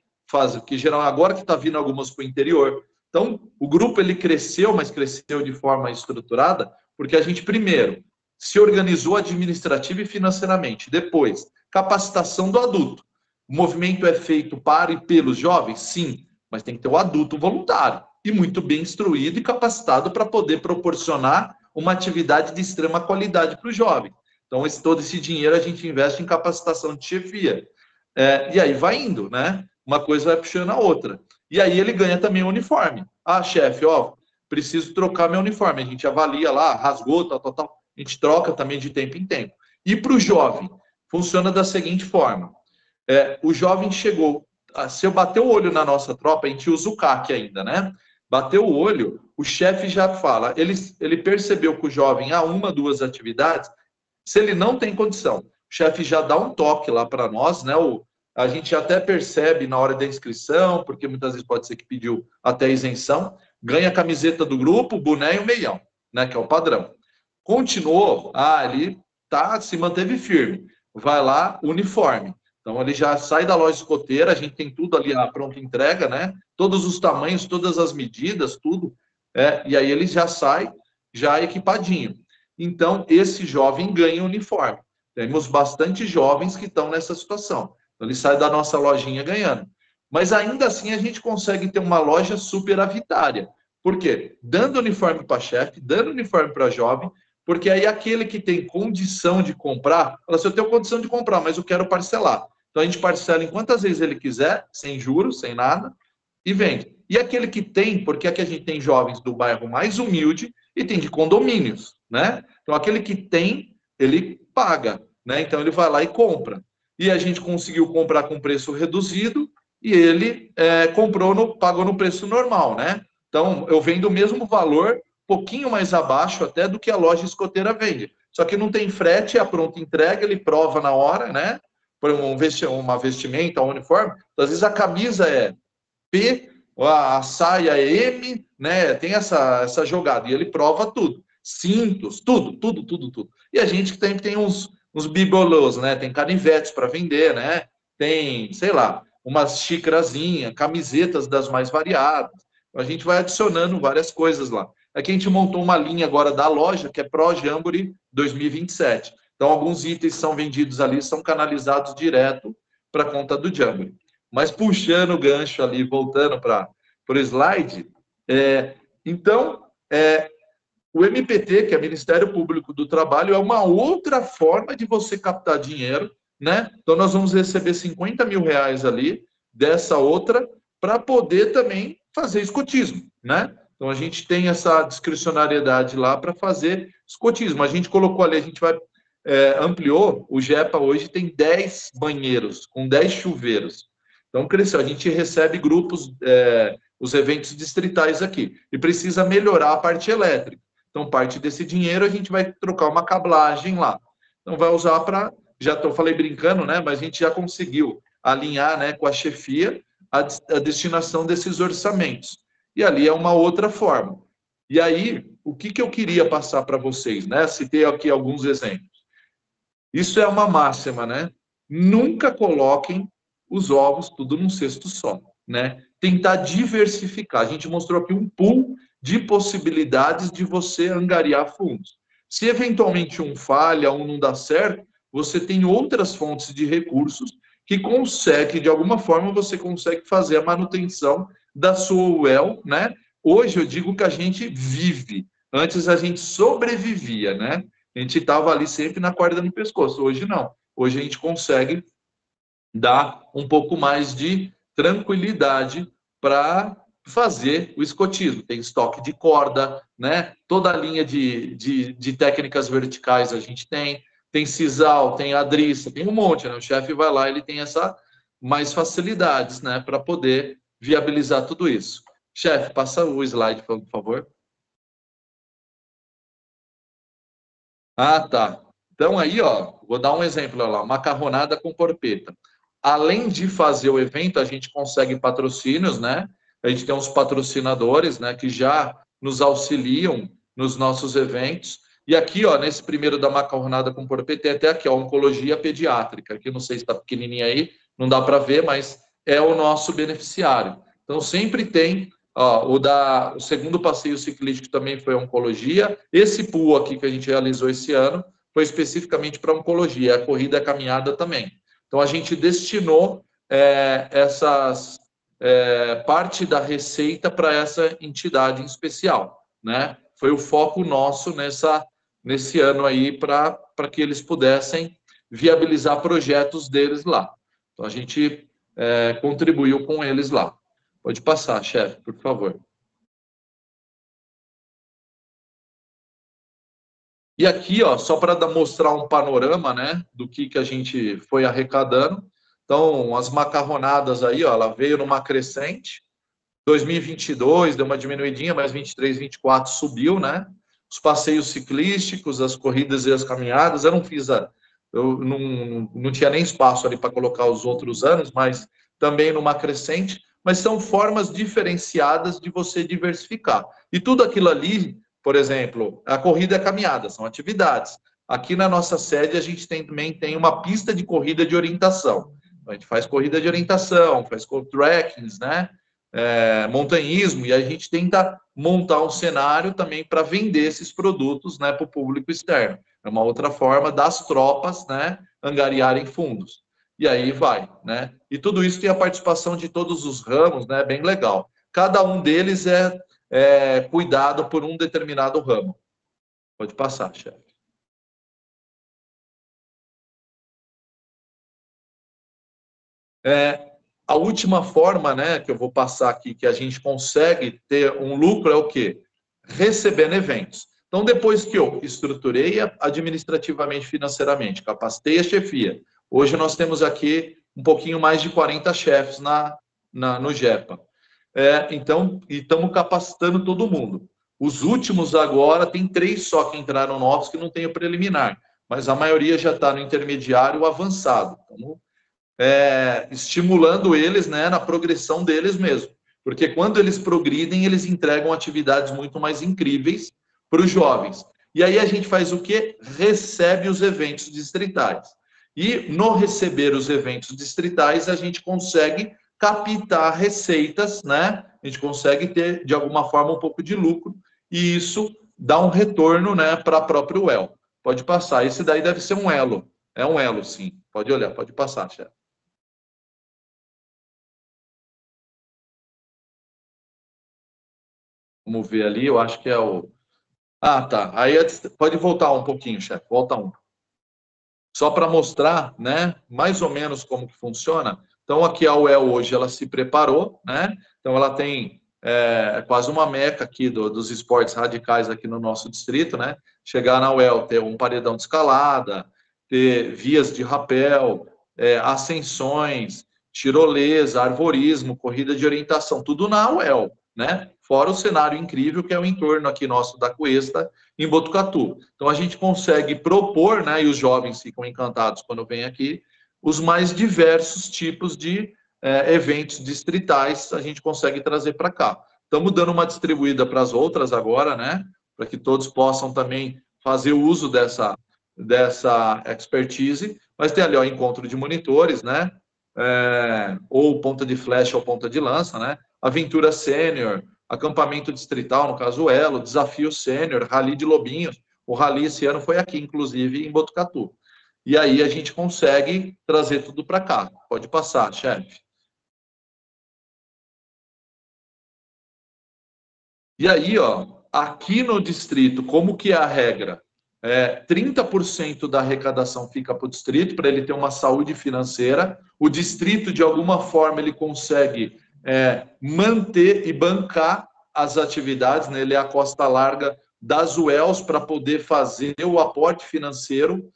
Que geral agora que está vindo algumas para o interior. Então, o grupo ele cresceu, mas cresceu de forma estruturada, porque a gente, primeiro, se organizou administrativa e financeiramente. Depois, capacitação do adulto. O movimento é feito para e pelos jovens? Sim, mas tem que ter o adulto voluntário e muito bem instruído e capacitado para poder proporcionar uma atividade de extrema qualidade para o jovem. Então, todo esse dinheiro a gente investe em capacitação de chefia. E aí vai indo, né? Uma coisa vai puxando a outra. E aí ele ganha também o uniforme. Ah, chefe, preciso trocar meu uniforme. A gente avalia lá, rasgou, tal. A gente troca também de tempo em tempo. E para o jovem, funciona da seguinte forma. O jovem chegou... Se eu bater o olho na nossa tropa, a gente usa o CAC ainda, né? Bateu o olho, o chefe já fala. Ele percebeu que o jovem há 1, 2 atividades. Se ele não tem condição, o chefe já dá um toque lá para nós, né? A gente até percebe na hora da inscrição, porque muitas vezes pode ser que pediu até isenção, ganha a camiseta do grupo, boné e o meião, né, que é o padrão. Continuou, ele se manteve firme. Vai lá, uniforme. Então, ele já sai da loja escoteira, a gente tem tudo ali, a pronta entrega, né? Todos os tamanhos, todas as medidas, tudo. E aí ele já sai, já equipadinho. Então, esse jovem ganha uniforme. Temos bastante jovens que estão nessa situação. Então, ele sai da nossa lojinha ganhando. Mas, ainda assim, a gente consegue ter uma loja superavitária. Por quê? Dando uniforme para chefe, dando uniforme para jovem, porque aí aquele que tem condição de comprar, fala assim, eu tenho condição de comprar, mas eu quero parcelar. Então, a gente parcela em quantas vezes ele quiser, sem juros, sem nada, e vende. E aquele que tem, porque aqui a gente tem jovens do bairro mais humilde, e tem de condomínios, né? Então, aquele que tem, ele paga, né? Então, ele vai lá e compra. E a gente conseguiu comprar com preço reduzido e ele pagou no preço normal, né? Então, eu vendo o mesmo valor, pouquinho mais abaixo até do que a loja escoteira vende. Só que não tem frete, é a pronta entrega, ele prova na hora, né? Por uma vestimenta, um uniforme. Então, às vezes a camisa é P, a saia é M, né? Tem essa jogada. E ele prova tudo. Cintos, tudo. E a gente tem uns bibelôs, né? Tem canivetes para vender, né? Tem, sei lá, umas xícarazinhas, camisetas das mais variadas. A gente vai adicionando várias coisas lá. Aqui a gente montou uma linha agora da loja, que é Pro Jamboree 2027. Então, alguns itens são vendidos ali, são canalizados direto para a conta do Jamboree. Mas puxando o gancho ali, voltando para o slide, então, o MPT, que é Ministério Público do Trabalho, é uma outra forma de você captar dinheiro, né? Então, nós vamos receber 50 mil reais ali, dessa outra, para poder também fazer escotismo, né? Então, a gente tem essa discricionariedade lá para fazer escotismo. A gente colocou ali, a gente vai ampliou, o GEPA hoje tem 10 banheiros, com 10 chuveiros. Então, cresceu. A gente recebe grupos, os eventos distritais aqui, e precisa melhorar a parte elétrica. Então, parte desse dinheiro a gente vai trocar uma cablagem lá. Então, vai usar para... falei brincando, né? Mas a gente já conseguiu alinhar, né, com a chefia a destinação desses orçamentos. E ali é uma outra forma. E aí, o que eu queria passar para vocês, né? Citei aqui alguns exemplos. Isso é uma máxima, né? Nunca coloquem os ovos tudo num cesto só, né? Tentar diversificar. A gente mostrou aqui um pool de possibilidades de você angariar fundos. Se eventualmente um falha, um não dá certo, você tem outras fontes de recursos que consegue, de alguma forma, você consegue fazer a manutenção da sua UEL, né? Hoje eu digo que a gente vive. Antes a gente sobrevivia, né? A gente estava ali sempre na corda no pescoço. Hoje não. Hoje a gente consegue dar um pouco mais de tranquilidade para fazer o escotismo. Tem estoque de corda, né? Toda a linha de técnicas verticais a gente tem sisal, tem adriça, tem um monte, né? O chefe vai lá, ele tem mais facilidades, né? Para poder viabilizar tudo isso. Chefe, passa o slide, por favor. Ah, tá. Então aí, ó, vou dar um exemplo lá, macarronada com porpeta. Além de fazer o evento, a gente consegue patrocínios, né? A gente tem uns patrocinadores, né, que já nos auxiliam nos nossos eventos. E aqui, ó, nesse primeiro da macarronada com porpeta, tem até aqui, ó, oncologia pediátrica. Aqui não sei se está pequenininha aí, não dá para ver, mas é o nosso beneficiário. Então sempre tem, ó, o segundo passeio ciclístico também foi oncologia. Esse pool aqui que a gente realizou esse ano foi especificamente para oncologia, a corrida e a caminhada também. Então, a gente destinou parte da receita para essa entidade em especial, né? Foi o foco nosso nesse ano aí para que eles pudessem viabilizar projetos deles lá. Então, a gente contribuiu com eles lá. Pode passar, chefe, por favor. E aqui, ó, só para mostrar um panorama, né, do que a gente foi arrecadando. Então, as macarronadas aí, ó, ela veio numa crescente. 2022 deu uma diminuidinha, mas 23, 24 subiu, né? Os passeios ciclísticos, as corridas e as caminhadas, eu não tinha nem espaço ali para colocar os outros anos, mas também numa crescente. Mas são formas diferenciadas de você diversificar. E tudo aquilo ali, por exemplo, a corrida e a caminhada, são atividades. Aqui na nossa sede, a gente também tem uma pista de corrida de orientação. A gente faz corrida de orientação, faz trekkings, né? Montanhismo, e a gente tenta montar um cenário também para vender esses produtos, né, para o público externo. É uma outra forma das tropas, né, angariarem fundos. E aí vai, né? E tudo isso tem a participação de todos os ramos, né? Bem legal. Cada um deles é cuidado por um determinado ramo. Pode passar, chefe. A última forma, né, que eu vou passar aqui, que a gente consegue ter um lucro é o quê? recebendo eventos. Então, depois que eu estruturei administrativamente, financeiramente, capacitei a chefia, hoje nós temos aqui um pouquinho mais de 40 chefes no GEPA. Então, e estamos capacitando todo mundo. Os últimos agora, tem 3 só que entraram novos que não tem o preliminar, mas a maioria já está no intermediário avançado. Então, estimulando eles, né, na progressão deles mesmo. Porque quando eles progridem, eles entregam atividades muito mais incríveis para os jovens. E aí a gente faz o quê? Recebe os eventos distritais. E no receber os eventos distritais, a gente consegue captar receitas, né? A gente consegue ter, de alguma forma, um pouco de lucro, e isso dá um retorno, né, para a própria UEL. Pode passar. Esse daí deve ser um elo. É um elo, sim. Pode olhar, pode passar, chefe. Vamos ver ali, eu acho que é o... Ah, tá. Aí pode voltar um pouquinho, chefe. Volta um. Só para mostrar, né, mais ou menos como que funciona. Então, aqui a UEL hoje, ela se preparou, né? Então, ela tem quase uma meca aqui dos esportes radicais aqui no nosso distrito, né? Chegar na UEL, ter um paredão de escalada, ter vias de rapel, ascensões, tirolesa, arvorismo, corrida de orientação, tudo na UEL, né? Fora o cenário incrível que é o entorno aqui nosso da Cuesta, em Botucatu. Então, a gente consegue propor, né, e os jovens ficam encantados quando vêm aqui, os mais diversos tipos de eventos distritais a gente consegue trazer para cá. Estamos dando uma distribuída para as outras agora, né, para que todos possam também fazer uso dessa expertise, mas tem ali o encontro de monitores, né, ou ponta de flecha ou ponta de lança, né, aventura sênior, acampamento distrital, no caso o Elo, desafio sênior, rally de lobinhos. O rally esse ano foi aqui, inclusive, em Botucatu. E aí a gente consegue trazer tudo para cá. Pode passar, chefe. E aí, ó, aqui no distrito, como que é a regra? 30% da arrecadação fica para o distrito, para ele ter uma saúde financeira. O distrito, de alguma forma, ele consegue manter e bancar as atividades, né? Ele é a costa larga das UELs para poder fazer o aporte financeiro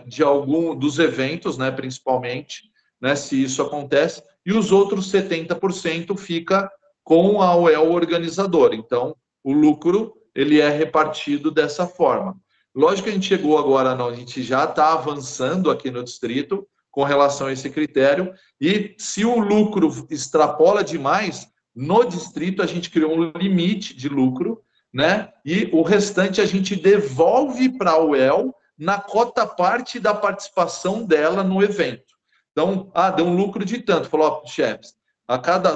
de algum dos eventos, né, principalmente, né, se isso acontece, e os outros 70% fica com a UEL organizadora. Então, o lucro ele é repartido dessa forma. Lógico que a gente chegou agora, não, a gente já está avançando aqui no distrito com relação a esse critério, e se o lucro extrapola demais, no distrito a gente criou um limite de lucro, né? E o restante a gente devolve para a UEL na cota parte da participação dela no evento. Então, deu um lucro de tanto. Falou, chefes,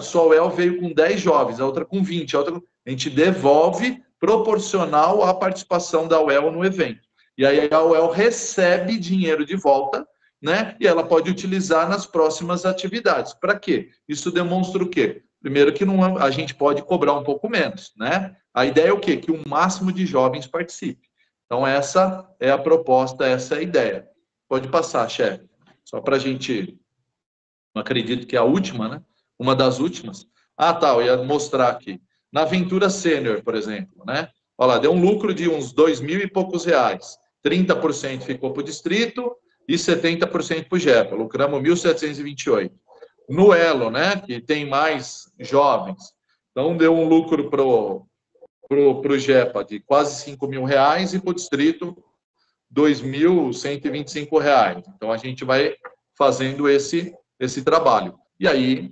sua UEL veio com 10 jovens, a outra com 20, a gente devolve proporcional à participação da UEL no evento. E aí a UEL recebe dinheiro de volta, né? E ela pode utilizar nas próximas atividades. Para quê? Isso demonstra o quê? Primeiro que a gente pode cobrar um pouco menos, né? A ideia é o quê? Que o máximo de jovens participe. Então, essa é a proposta, essa é a ideia. Pode passar, chefe. Só para a gente... Não acredito que é a última, né? Uma das últimas. Tá, eu ia mostrar aqui. Na Aventura Sênior, por exemplo, né? Olha lá, deu um lucro de uns 2.000 e poucos reais. 30% ficou para o distrito e 70% para o GEPA. Lucramos 1.728. No Elo, né? Que tem mais jovens. Então, deu um lucro para o GEPA de quase 5 mil reais e para o distrito 2.125 reais. Então, a gente vai fazendo esse trabalho. E aí,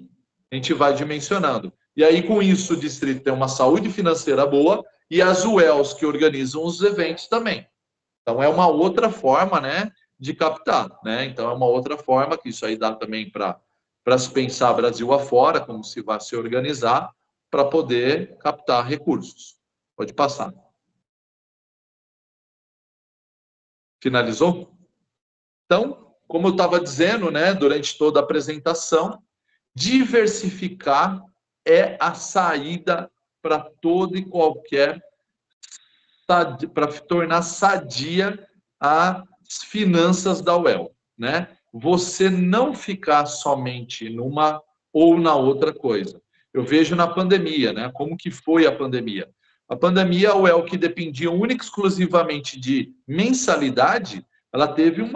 a gente vai dimensionando. E aí, com isso, o distrito tem uma saúde financeira boa e as UELs que organizam os eventos também. Então, é uma outra forma, né, de captar, né? Então, é uma outra forma que isso aí dá também para se pensar Brasil afora, como se vai se organizar para poder captar recursos. Pode passar. Finalizou? Então, como eu estava dizendo, né, durante toda a apresentação, diversificar é a saída para todo e qualquer, para tornar sadia as finanças da UEL, né? Você não ficar somente numa ou na outra coisa. Eu vejo na pandemia, né? Como que foi a pandemia? A pandemia, a UEL, que dependia única e exclusivamente de mensalidade, ela teve um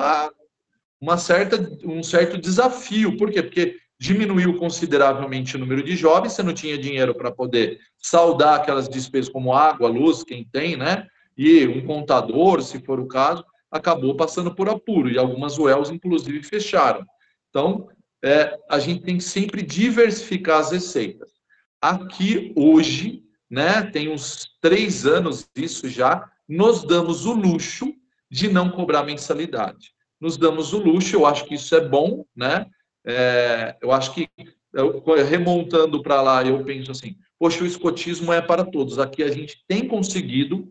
certo desafio. Por quê? Porque diminuiu consideravelmente o número de jovens, você não tinha dinheiro para poder saldar aquelas despesas como água, luz, quem tem, né? E um contador, se for o caso, acabou passando por apuro, e algumas UELs, inclusive, fecharam. Então, a gente tem que sempre diversificar as receitas. Aqui, hoje, né, tem uns 3 anos isso já, nos damos o luxo de não cobrar mensalidade. Nos damos o luxo, eu acho que isso é bom, né? Eu acho que, remontando para lá, eu penso assim, poxa, o escotismo é para todos. Aqui a gente tem conseguido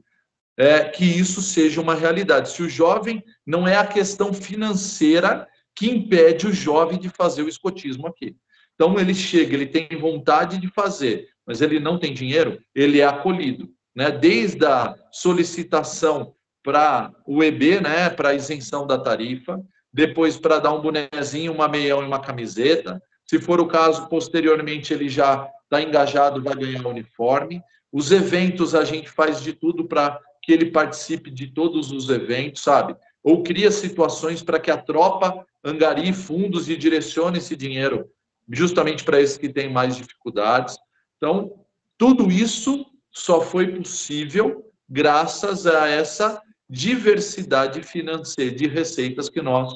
que isso seja uma realidade. Se o jovem, não é a questão financeira que impede o jovem de fazer o escotismo aqui. Então, ele chega, ele tem vontade de fazer, mas ele não tem dinheiro, ele é acolhido, né? Desde a solicitação para o EB, né, para a isenção da tarifa, depois para dar um bonezinho, uma meião e uma camiseta. Se for o caso, posteriormente ele já está engajado, vai ganhar o uniforme. Os eventos, a gente faz de tudo para que ele participe de todos os eventos, sabe? Ou cria situações para que a tropa angarie fundos e direcione esse dinheiro justamente para esses que têm mais dificuldades. Então, tudo isso só foi possível graças a essa diversidade financeira de receitas que nós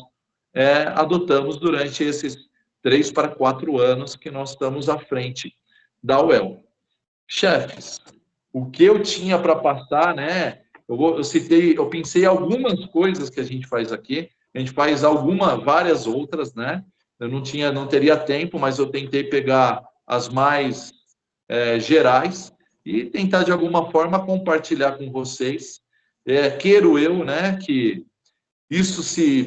adotamos durante esses 3 para 4 anos que nós estamos à frente da UEL. Chefes, o que eu tinha para passar, né? Eu pensei algumas coisas que a gente faz aqui, a gente faz várias outras, né? Eu não teria tempo, mas eu tentei pegar as mais gerais e tentar, de alguma forma, compartilhar com vocês. Quero eu, né, que isso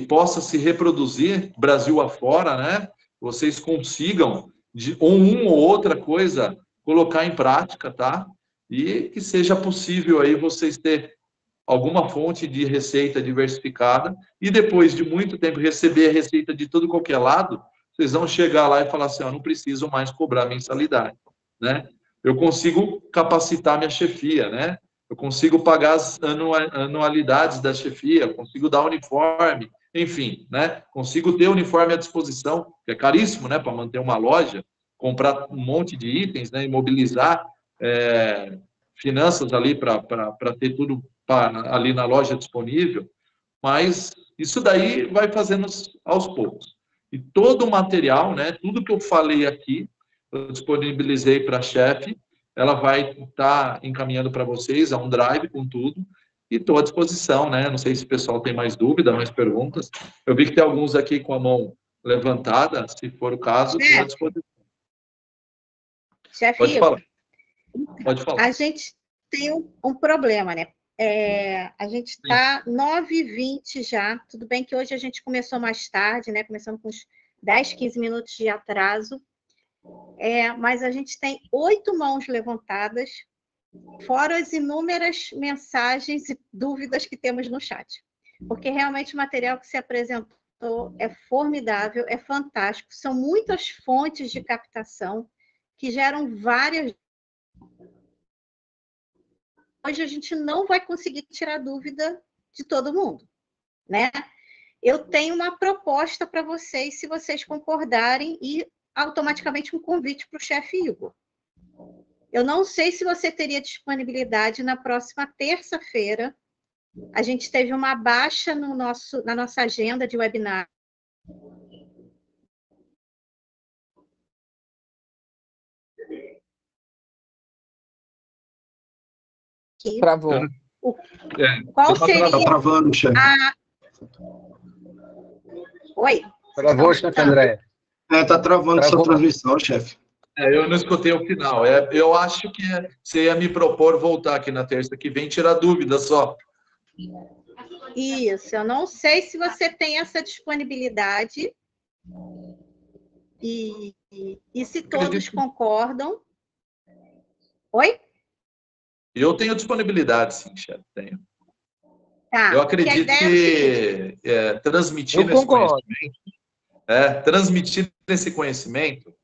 possa se reproduzir Brasil afora, né? Vocês consigam, uma ou outra coisa, colocar em prática, tá? E que seja possível aí vocês ter alguma fonte de receita diversificada e depois de muito tempo receber a receita de todo qualquer lado, vocês vão chegar lá e falar assim, não preciso mais cobrar mensalidade, né? Eu consigo capacitar minha chefia, né? Eu consigo pagar as anualidades da chefia, eu consigo dar uniforme, enfim, né? Consigo ter uniforme à disposição, que é caríssimo, né? Para manter uma loja, comprar um monte de itens, né? Imobilizar finanças ali para ter tudo ali na loja disponível, mas isso daí vai fazendo aos poucos. E todo o material, né, tudo que eu falei aqui, eu disponibilizei para a chefe, ela vai estar encaminhando para vocês, um drive com tudo, e estou à disposição, né? Não sei se o pessoal tem mais dúvida, mais perguntas. Eu vi que tem alguns aqui com a mão levantada, se for o caso, estou à disposição. Chefe, pode falar. Pode falar. A gente tem um problema, né? A gente está 9h20 já. Tudo bem que hoje a gente começou mais tarde, né? Começamos com uns 10, 15 minutos de atraso. Mas a gente tem 8 mãos levantadas, fora as inúmeras mensagens e dúvidas que temos no chat. Porque realmente o material que se apresentou é formidável, é fantástico. São muitas fontes de captação que geram várias. Hoje a gente não vai conseguir tirar dúvida de todo mundo, né? Eu tenho uma proposta para vocês, se vocês concordarem, e automaticamente um convite para o chefe Igor. Eu não sei se você teria disponibilidade na próxima terça-feira. A gente teve uma baixa na nossa agenda de webinar. Travou. Qual seria? Está travando, chefe. Oi? Travou, chefe André. Está travando sua transmissão, chefe. Eu não escutei o final. Eu acho que você ia me propor voltar aqui na terça que vem, tirar dúvida só. Isso, eu não sei se você tem essa disponibilidade e se todos concordam. Oi? Eu tenho disponibilidade, sim, chefe, tenho. Tá, eu acredito que transmitir esse conhecimento, transmitir esse conhecimento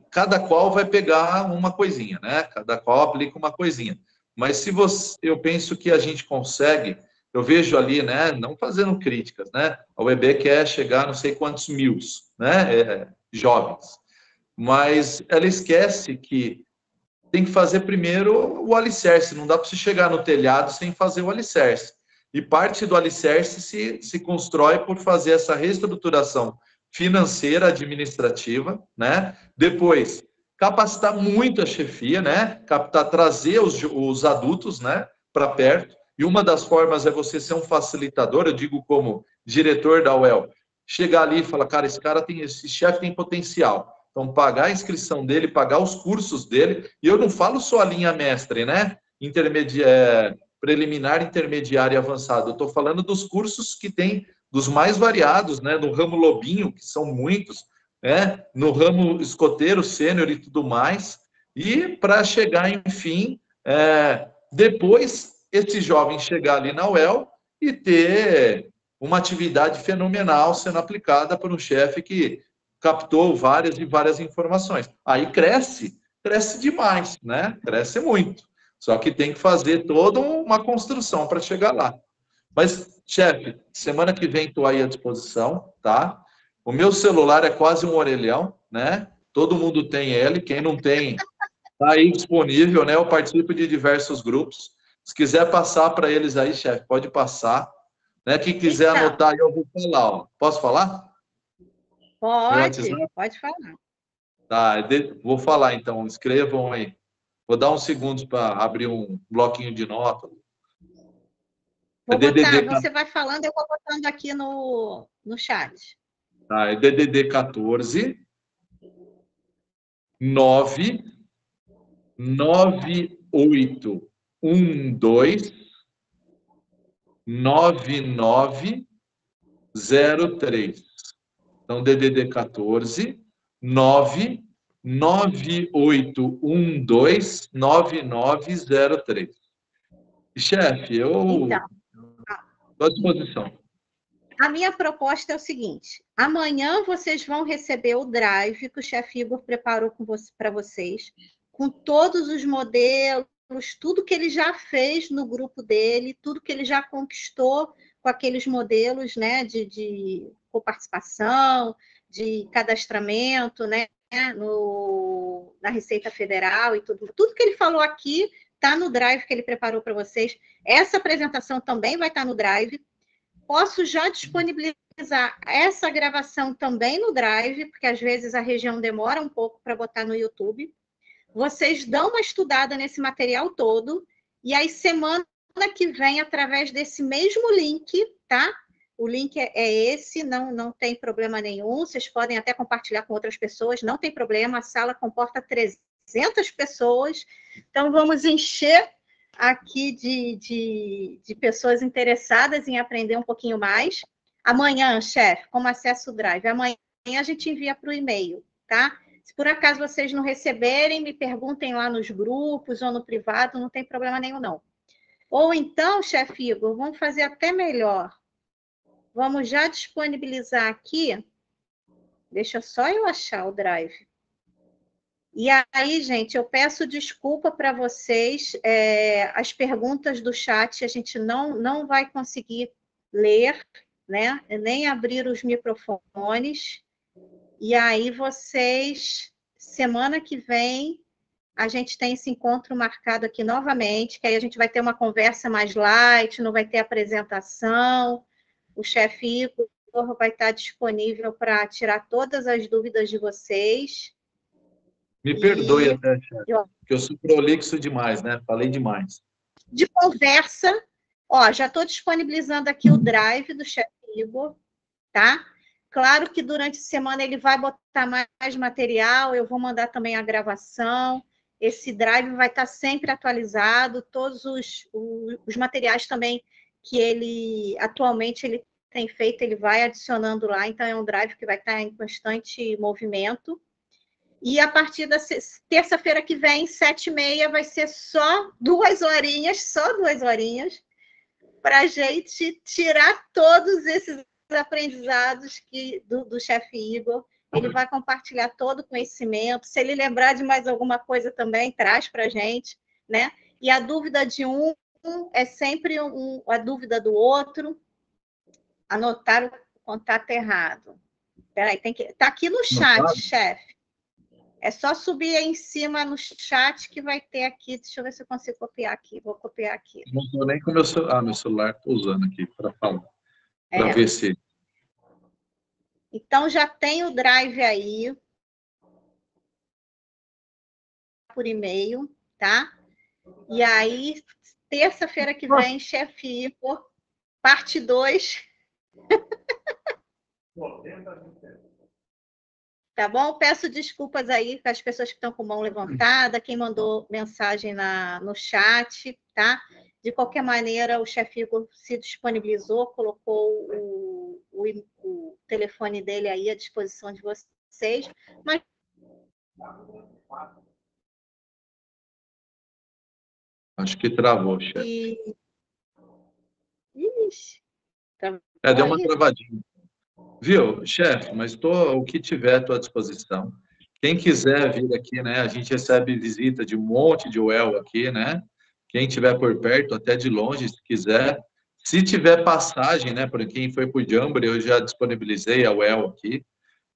cada qual vai pegar uma coisinha, né? Cada qual aplica uma coisinha. Mas se eu penso que a gente consegue, eu vejo ali, né? Não fazendo críticas, né? A UEB quer chegar a não sei quantos mil, né? Jovens. Mas ela esquece que tem que fazer primeiro o alicerce. Não dá para você chegar no telhado sem fazer o alicerce. E parte do alicerce se constrói por fazer essa reestruturação financeira, administrativa, né? Depois, capacitar muito a chefia, né? Trazer os adultos, né? Para perto. E uma das formas é você ser um facilitador, eu digo como diretor da UEL, chegar ali e falar, cara, esse chefe tem potencial. Então, pagar a inscrição dele, pagar os cursos dele, e eu não falo só a linha mestre, né? Preliminar, intermediário e avançado. Eu estou falando dos cursos que tem, dos mais variados, né? No ramo lobinho, que são muitos, né? No ramo escoteiro, sênior e tudo mais. E para chegar, enfim, depois esse jovem chegar ali na UEL e ter uma atividade fenomenal sendo aplicada por um chefe que captou várias e várias informações. Aí cresce demais, né? Cresce muito. Só que tem que fazer toda uma construção para chegar lá. Mas, chefe, semana que vem estou aí à disposição, tá? O meu celular é quase um orelhão, né? Todo mundo tem ele, quem não tem, está aí disponível, né? Eu participo de diversos grupos. Se quiser passar para eles aí, chefe, pode passar. Né? Quem quiser anotar, eu vou falar. Ó. Posso falar? Pode falar. Tá, vou falar então, escrevam aí. Vou dar uns segundos para abrir um bloquinho de nota. Você vai falando, eu vou botando aqui no chat. Tá, é DDD 14 9 9812 9903. Então, DDD 14 9 9812 9903. Chefe, eu estou à disposição. A minha proposta é o seguinte: amanhã vocês vão receber o drive que o chefe Igor preparou para vocês, com todos os modelos, tudo que ele já fez no grupo dele, tudo que ele já conquistou com aqueles modelos, né, de coparticipação, de cadastramento, né, na Receita Federal e tudo que ele falou aqui está no drive que ele preparou para vocês. Essa apresentação também vai estar no drive. Posso já disponibilizar essa gravação também no drive, porque às vezes a região demora um pouco para botar no YouTube. Vocês dão uma estudada nesse material todo, e aí semana que vem, através desse mesmo link, tá? O link é esse, não tem problema nenhum, vocês podem até compartilhar com outras pessoas, não tem problema, a sala comporta 300 pessoas, então vamos encher aqui de pessoas interessadas em aprender um pouquinho mais. Amanhã, chefe, como acesso o drive? Amanhã a gente envia para o e-mail, tá? Se por acaso vocês não receberem, me perguntem lá nos grupos ou no privado, não tem problema nenhum, não. Ou então, chefe Igor, vamos fazer até melhor. Vamos já disponibilizar aqui. Deixa só eu achar o drive. E aí, gente, eu peço desculpa para vocês. As perguntas do chat a gente não vai conseguir ler, né? Nem abrir os microfones. E aí vocês, semana que vem, a gente tem esse encontro marcado aqui novamente, que aí a gente vai ter uma conversa mais light, não vai ter apresentação. O chefe Igor vai estar disponível para tirar todas as dúvidas de vocês. Me perdoe até, chefe, porque eu sou prolixo demais, né? Falei demais. De conversa, ó, já estou disponibilizando aqui o drive do chefe Igor, tá? Claro que durante a semana ele vai botar mais material, eu vou mandar também a gravação. Esse drive vai estar sempre atualizado, todos os materiais também que ele atualmente ele tem feito, ele vai adicionando lá, então é um drive que vai estar em constante movimento. E a partir da terça-feira que vem, 7h30, vai ser só 2 horinhas, para a gente tirar todos esses aprendizados do chefe Igor ele vai compartilhar todo o conhecimento. Se ele lembrar de mais alguma coisa também, traz para a gente, né? E a dúvida de um é sempre a dúvida do outro. Anotar o contato errado. Espera aí, tá aqui no chat, chefe. É só subir aí em cima no chat que vai ter aqui. Deixa eu ver se eu consigo copiar aqui. Vou copiar aqui. Não estou nem com o meu celular. Ah, meu celular estou usando aqui para falar. Para ver se... Então, já tem o drive aí. Por e-mail, tá? E aí, terça-feira que vem, chefe Igor, parte 2. Tá bom? Peço desculpas aí para as pessoas que estão com mão levantada, quem mandou mensagem no chat, tá? De qualquer maneira, o chefe Igor se disponibilizou, colocou o telefone dele aí à disposição de vocês, mas... Acho que travou, chefe. Ixi, deu uma travadinha. Viu, chefe? Mas o que tiver à tua disposição. Quem quiser vir aqui, né? A gente recebe visita de um monte de UEL aqui, né? Quem estiver por perto, até de longe, se quiser. Se tiver passagem, né? Para quem foi por Jamboree, eu já disponibilizei a UEL aqui.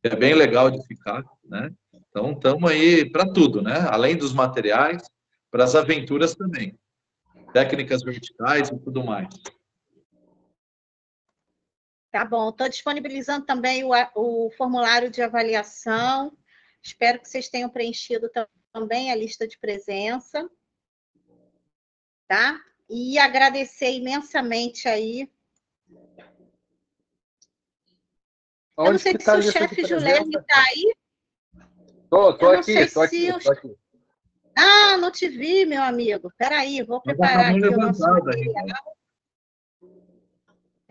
É bem legal de ficar, né? Então, estamos aí para tudo, né? Além dos materiais, para as aventuras também. Técnicas verticais e tudo mais. Tá bom, estou disponibilizando também o formulário de avaliação. Espero que vocês tenham preenchido também a lista de presença. Tá? E agradecer imensamente aí. Eu não sei se o chefe Juliane está aí. Estou aqui. Ah, não te vi, meu amigo. Espera aí, vou preparar aqui o nosso material.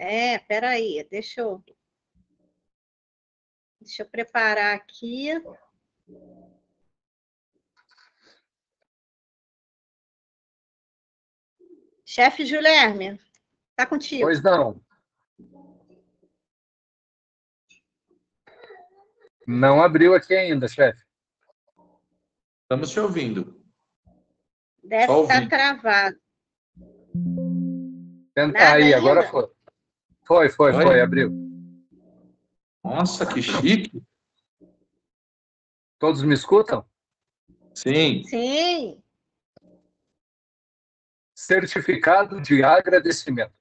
Espera aí, deixa eu preparar aqui. Chefe Julerme, está contigo. Pois não. Não abriu aqui ainda, chefe. Estamos te ouvindo. Deve estar travado. Aí, agora foi. Foi, abriu. Nossa, que chique. Todos me escutam? Sim. Sim. Certificado de agradecimento.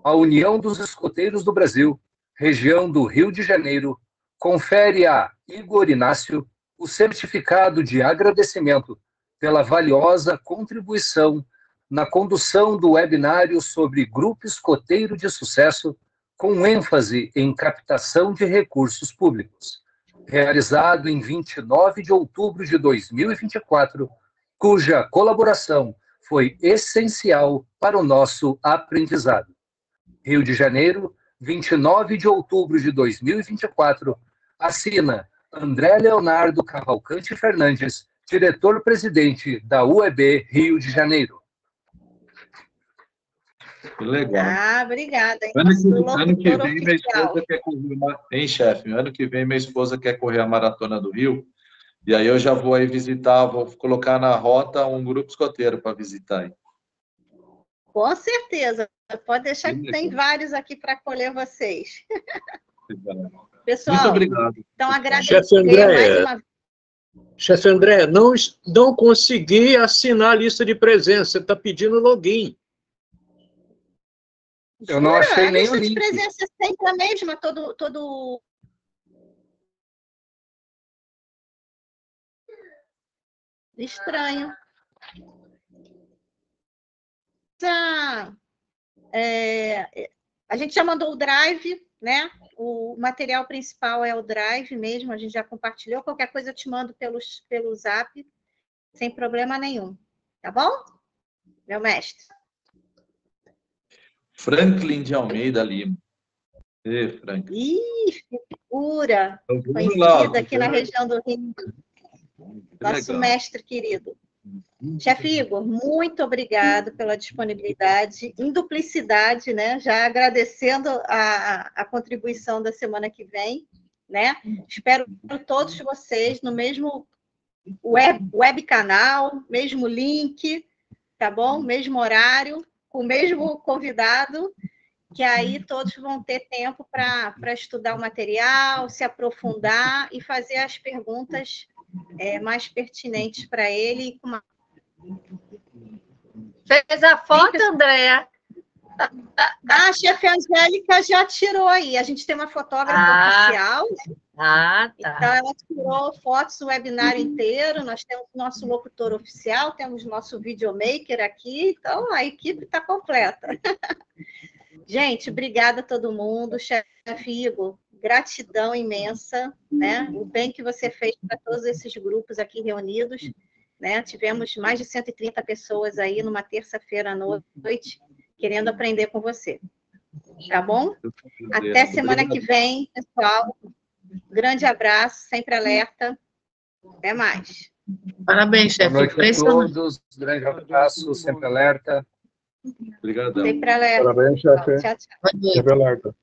A União dos Escoteiros do Brasil, região do Rio de Janeiro, confere a Igor Inácio o certificado de agradecimento pela valiosa contribuição na condução do webinário sobre Grupo Escoteiro de Sucesso, com ênfase em captação de recursos públicos, realizado em 29 de outubro de 2024, cuja colaboração foi essencial para o nosso aprendizado. Rio de Janeiro, 29 de outubro de 2024, assina André Leonardo Cavalcante Fernandes, diretor-presidente da UEB Rio de Janeiro. Que legal. Obrigada. Ano que vem, minha esposa quer correr Hein, chefe? Ano que vem, minha esposa quer correr a Maratona do Rio. E aí eu já vou aí visitar, vou colocar na rota um grupo escoteiro para visitar aí. Com certeza. Pode deixar que tem vários aqui para acolher vocês. Pessoal, muito obrigado. Então, agradecer Chefe André, mais uma vez. Chefe André, não consegui assinar a lista de presença. Você está pedindo login. Eu não achei nem o link. A lista de presença é sempre a mesma, todo... Estranho. A gente já mandou o drive, né? O material principal é o drive mesmo, a gente já compartilhou. Qualquer coisa eu te mando pelo zap, sem problema nenhum. Tá bom, meu mestre? Franklin de Almeida Lima. Franklin. Figura. Conhecida aqui na região do Rio. Nosso mestre querido. Chefe Igor, muito obrigado pela disponibilidade, em duplicidade, né? Já agradecendo a contribuição da semana que vem, né? Espero todos vocês no mesmo web canal, mesmo link, tá bom? Mesmo horário, com o mesmo convidado, que aí todos vão ter tempo para estudar o material, se aprofundar e fazer as perguntas mais pertinentes para ele. Fez a foto, Andréa? A chefe Angélica já tirou aí. A gente tem uma fotógrafa oficial. Tá. Então, ela tirou fotos do webinário inteiro. Nós temos nosso locutor oficial, temos nosso videomaker aqui. Então, a equipe está completa. Gente, obrigada a todo mundo. Chefe Igor, gratidão imensa, né? O bem que você fez para todos esses grupos aqui reunidos, né? Tivemos mais de 130 pessoas aí numa terça-feira à noite querendo aprender com você. Tá bom? Até semana que vem, pessoal. Grande abraço, sempre alerta. Até mais. Parabéns, chefe. Boa noite a todos. Grande abraço, sempre alerta. Obrigadão. Sempre alerta. Parabéns, chefe. Tchau, tchau. Sempre alerta.